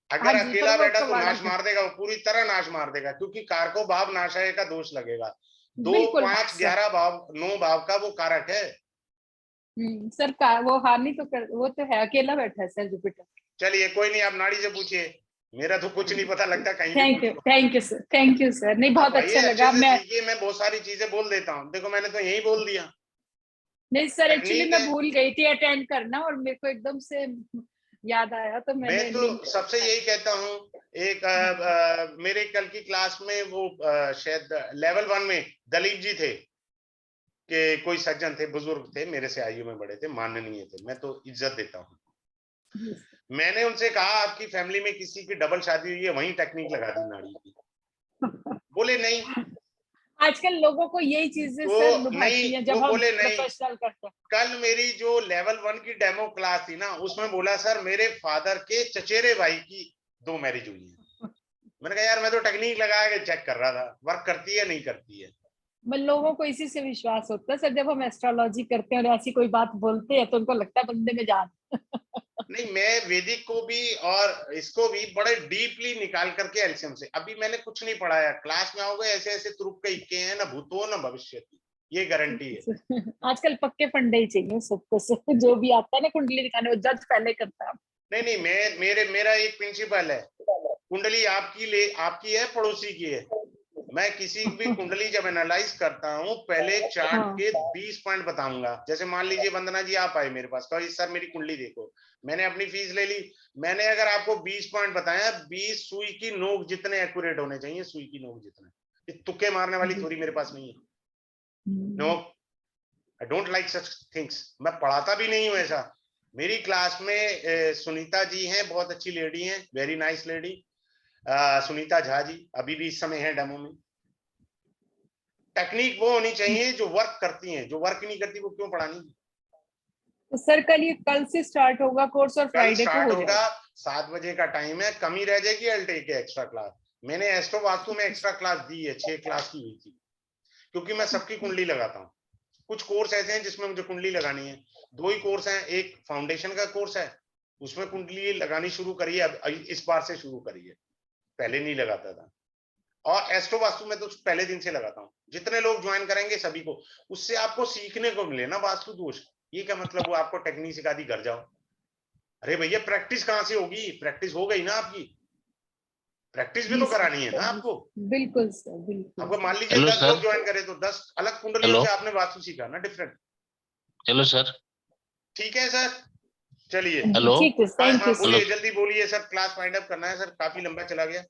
अगर जी, पर अकेला वो बैठा तो कबाड़ा नाश मार देगा, वो पूरी तरह नाश मार देगा, क्योंकि कारको भाव नाशाय का दोष लगेगा। 2, बिल्कुल 5, सर। 11 भाव, 9 भाव का वो कारक है। सर का वो हानि तो वो तो है, अकेला बैठा है सर जुपिटर। चलिए कोई नहीं, आप नाड़ी से पूछिए, मेरा तो कुछ नहीं पता लगता, कहीं भी थैंक पूछ you, low. Thank you sir, thank you sir, नहीं आप बहुत भाई अच्छा अच्छे लगा। से मैं सीखिए, मैं बहुत सारी चीजें बोल देता हूँ, देखो मैंने तो यही बोल दिया। नहीं सर, एक्चुअली टेक्निक मैं है। भूल गई थी अटेंड करना, और मेरे को एकदम से याद आया, तो मैं मैंने लिंक। तो सबसे यही कहता हूँ, एक मेरे कल की क्लास में वो शायद लेवल 1 में दलीप जी थे, कि कोई सज्जन थे, बुजुर्ग थे, मेरे से आयु में बड़े थे, माननीय थे, मैं तो इज्जत देता हूँ। मैंने उनसे कहा आपकी फैमिली में किसी की डबल शादी हुई है, वहीं टेक्निक लगा दी नाड़ी की। बोले नहीं। आजकल लोगों को यही चीजें वो सर नहीं, लुभाती हैं वो जब हम बोले नहीं। प्रोफेशनल करते हैं। कल मेरी जो लेवल 1 की डेमो क्लास थी ना, उसमें बोला सर मेरे फादर के चचेरे भाई की 2 मैरिज हुई है। मैंने कहा यार मैं तो टेक्निक लगा के चेक कर रहा था, वर्क करती है नहीं करती है। लोगों को इसी से विश्वास होता है सर, जब हम एस्ट्रोलॉजी करते हैं और ऐसी कोई बात बोलते हैं तो उनको लगता है बंदे में जान। नहीं, मैं वैदिक को भी और इसको भी बड़े डीपली निकाल करके एल्शियम से, अभी मैंने कुछ नहीं पढ़ाया, क्लास में आओगे ऐसे ऐसे तुरुप के इक्के हैं, ना भूतो ना भविष्य की, ये गारंटी है। आजकल पक्के फंडे ही चाहिए सबको सर, जो भी आता है ना कुंडली दिखाने, वो जज पहले करता है। नहीं नहीं, मेरा एक प्रिंसिपल है, कुंडली आपकी है पड़ोसी की है। मैं किसी भी कुंडली जब एनालाइज करता हूँ, पहले चार्ट हाँ के 20 पॉइंट बताऊंगा। जैसे मान लीजिए वंदना जी आप आए मेरे पास, कहो सर मेरी कुंडली देखो, मैंने अपनी फीस ले ली, मैंने अगर आपको 20 पॉइंट बताया, 20 सुई की नोक जितने एक्यूरेट होने चाहिए, सुई की नोक जितने, ये तुक्के मारने वाली थ्योरी मेरे पास नहीं है। No, I don't like such things, मैं पढ़ाता भी नहीं हूँ ऐसा। मेरी क्लास में सुनीता जी हैं, बहुत अच्छी लेडी हैं, very nice lady, Sunita Jha ji अभी भी इस समय है डेमो में। टेक्निक वो होनी चाहिए जो वर्क करती हैं, जो वर्क नहीं करती वो क्यों पढ़ानी। तो सर कल से स्टार्ट होगा कोर्स, और कल फ्राइडे को स्टार्ट हो होगा, जाएगा। 7 बजे का टाइम है, कमी रह जाएगी, आई टेक एक्स्ट्रा क्लास। मैंने एस्ट्रो वास्तु में एक्स्ट्रा क्लास दी है, 6 क्लास की हुई थी, क्योंकि मैं सबकी कुंडली लगाता हूँ। कुछ कोर्स ऐसे हैं जिसमें मुझे कुंडली लगानी है, 2 ही कोर्स हैं, एक फाउंडेशन का कोर्स है, उसमें कुंडली लगानी शुरू करिए, अब इस बार से शुरू करिए, पहले नहीं लगाता था। और एस्ट्रो वास्तु में तो पहले दिन से लगाता हूँ, जितने लोग ज्वाइन करेंगे सभी को, उससे आपको सीखने को मिले ना वास्तु दोष। ये क्या मतलब वो आपको टेक्निक सिखा दी घर जाओ, अरे भैया प्रैक्टिस कहाँ से होगी, प्रैक्टिस हो गई ना आपकी, प्रैक्टिस भी जी तो सर, करानी है ना आपको। बिल्कुल सर, बिल्कुल आपको मान सर। लीजिए हेलो 10 लोग सर। ज्वाइन करे तो 10 अलग कुंडलियों हेलो से आपने वास्तु सीखा ना, डिफरेंट। Hello sir. ठीक है सर, चलिए। हेलो ठीक है, हाँ थैंक हाँ यू हेलो सर। बोलिए, जल्दी बोलिए सर, क्लास फाइंड अप करना है सर, काफी लंबा चला गया।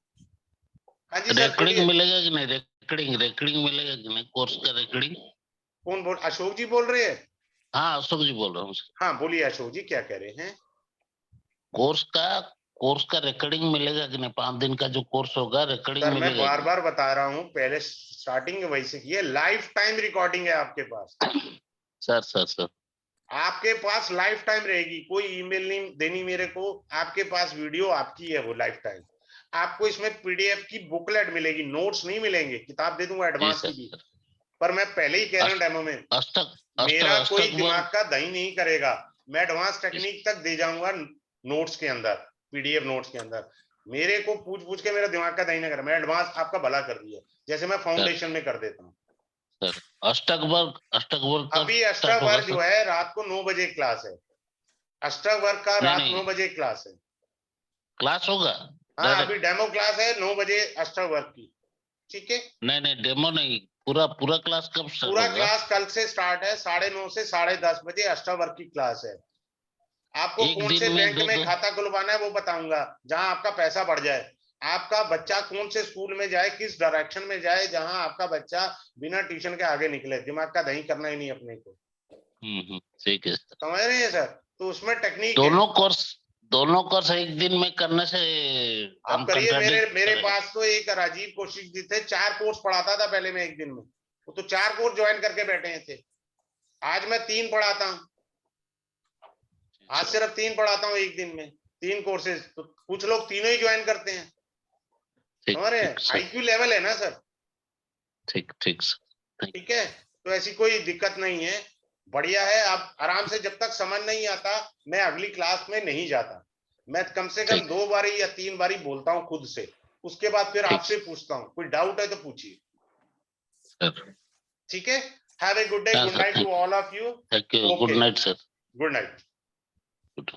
हाँ जी सर रिकॉर्डिंग बोलिए। मिलेगा कि नहीं? रिकॉर्डिंग मिलेगा कि नहीं? कोर्स का रिकॉर्डिंग? कौन बोल, अशोक जी बोल रहे हैं? हाँ, अशोक जी बोल रहा हूँ सर। हाँ बोलिए अशोक जी, क्या कह रहे हैं? कोर्स का कोर्स का रिकॉर्डिंग मिलेगा कि नहीं? 5 दिन का जो कोर्स होगा, रिकॉर्डिंग सर मैं मिलेगा बार कि बार बता रहा हूँ, पहले स्टार्टिंग वही से की है, लाइफ टाइम रिकॉर्डिंग है आपके पास, नहीं? सर आपके पास लाइफ टाइम रहेगी, कोई ईमेल नहीं देनी मेरे को, आपके पास वीडियो आपकी है वो लाइफ टाइम। आपको इसमें पीडीएफ की बुकलेट मिलेगी, नोट्स नहीं मिलेंगे, किताब दे दूंगा जी एडवांस की सर। भी, पर मैं पहले ही कह रहा हूँ अष्ट डेमो में, अष्टक मेरा अष्टक कोई अष्टक वर्ग। दिमाग का दही नहीं करेगा, मैं एडवांस टेक्निक तक दे जाऊंगा नोट्स के अंदर, पीडीएफ नोट्स के अंदर। मेरे को पूछ पूछ के मेरा दिमाग का दही ना करे, मैं एडवांस आपका भला कर दिया, जैसे मैं सर फाउंडेशन में कर देता हूँ। सर अष्टक वर्ग कब अभी स्टार्ट होगा अष्टावर्ग जो सर? है रात को 9 बजे क्लास है, अष्टावर्ग का नहीं रात नहीं, 9 बजे क्लास है। क्लास होगा हाँ अभी डायरेक्ट? डेमो क्लास है 9 बजे अष्टावर्ग की। ठीक है? नहीं नहीं, डेमो नहीं, पूरा पूरा क्लास कब स्टार्ट पूरा होगा? क्लास कल से स्टार्ट है, 9:30 से 10:30 बजे अष्टावर्क की क्लास है। आपको एक कौन दिन से में बैंक दो में दो खाता खुलवाना है वो बताऊंगा, जहां आपका पैसा बढ़ जाए। आपका बच्चा कौन से स्कूल में जाए, किस डायरेक्शन में जाए, जहां आपका बच्चा बिना ट्यूशन के आगे निकले, दिमाग का दही करना ही नहीं अपने को। ठीक है सर। समझ रहे हैं सर? तो उसमें टेक्निक है। दोनों कोर्स एक दिन में करने से आप हम करिए, मेरे कंट्राडिक्ट मेरे करेंगे। पास तो एक राजीव कौशिक जी थे, 4 कोर्स पढ़ाता था पहले मैं एक दिन में, वो तो 4 कोर्स ज्वाइन करके बैठे थे। आज मैं 3 पढ़ाता हूँ, आज सिर्फ 3 पढ़ाता हूँ एक दिन में, 3 कोर्सेज। तो कुछ लोग तीनों ही ज्वाइन करते हैं। समझ रहे हैं? ठीक सर। आईक्यू लेवल है ना सर। ठीक सर। ठीक है, तो ऐसी कोई दिक्कत नहीं है, बढ़िया है। आप आराम से, जब तक समझ नहीं आता मैं अगली क्लास में नहीं जाता। मैं कम से कम 2 बारी या 3 बारी बोलता हूँ खुद से, उसके बाद फिर आपसे पूछता हूँ, कोई डाउट है तो पूछिए। सर ठीक है? Have a good day, good night to all of you. Thank you, good okay, night sir. Good night. Good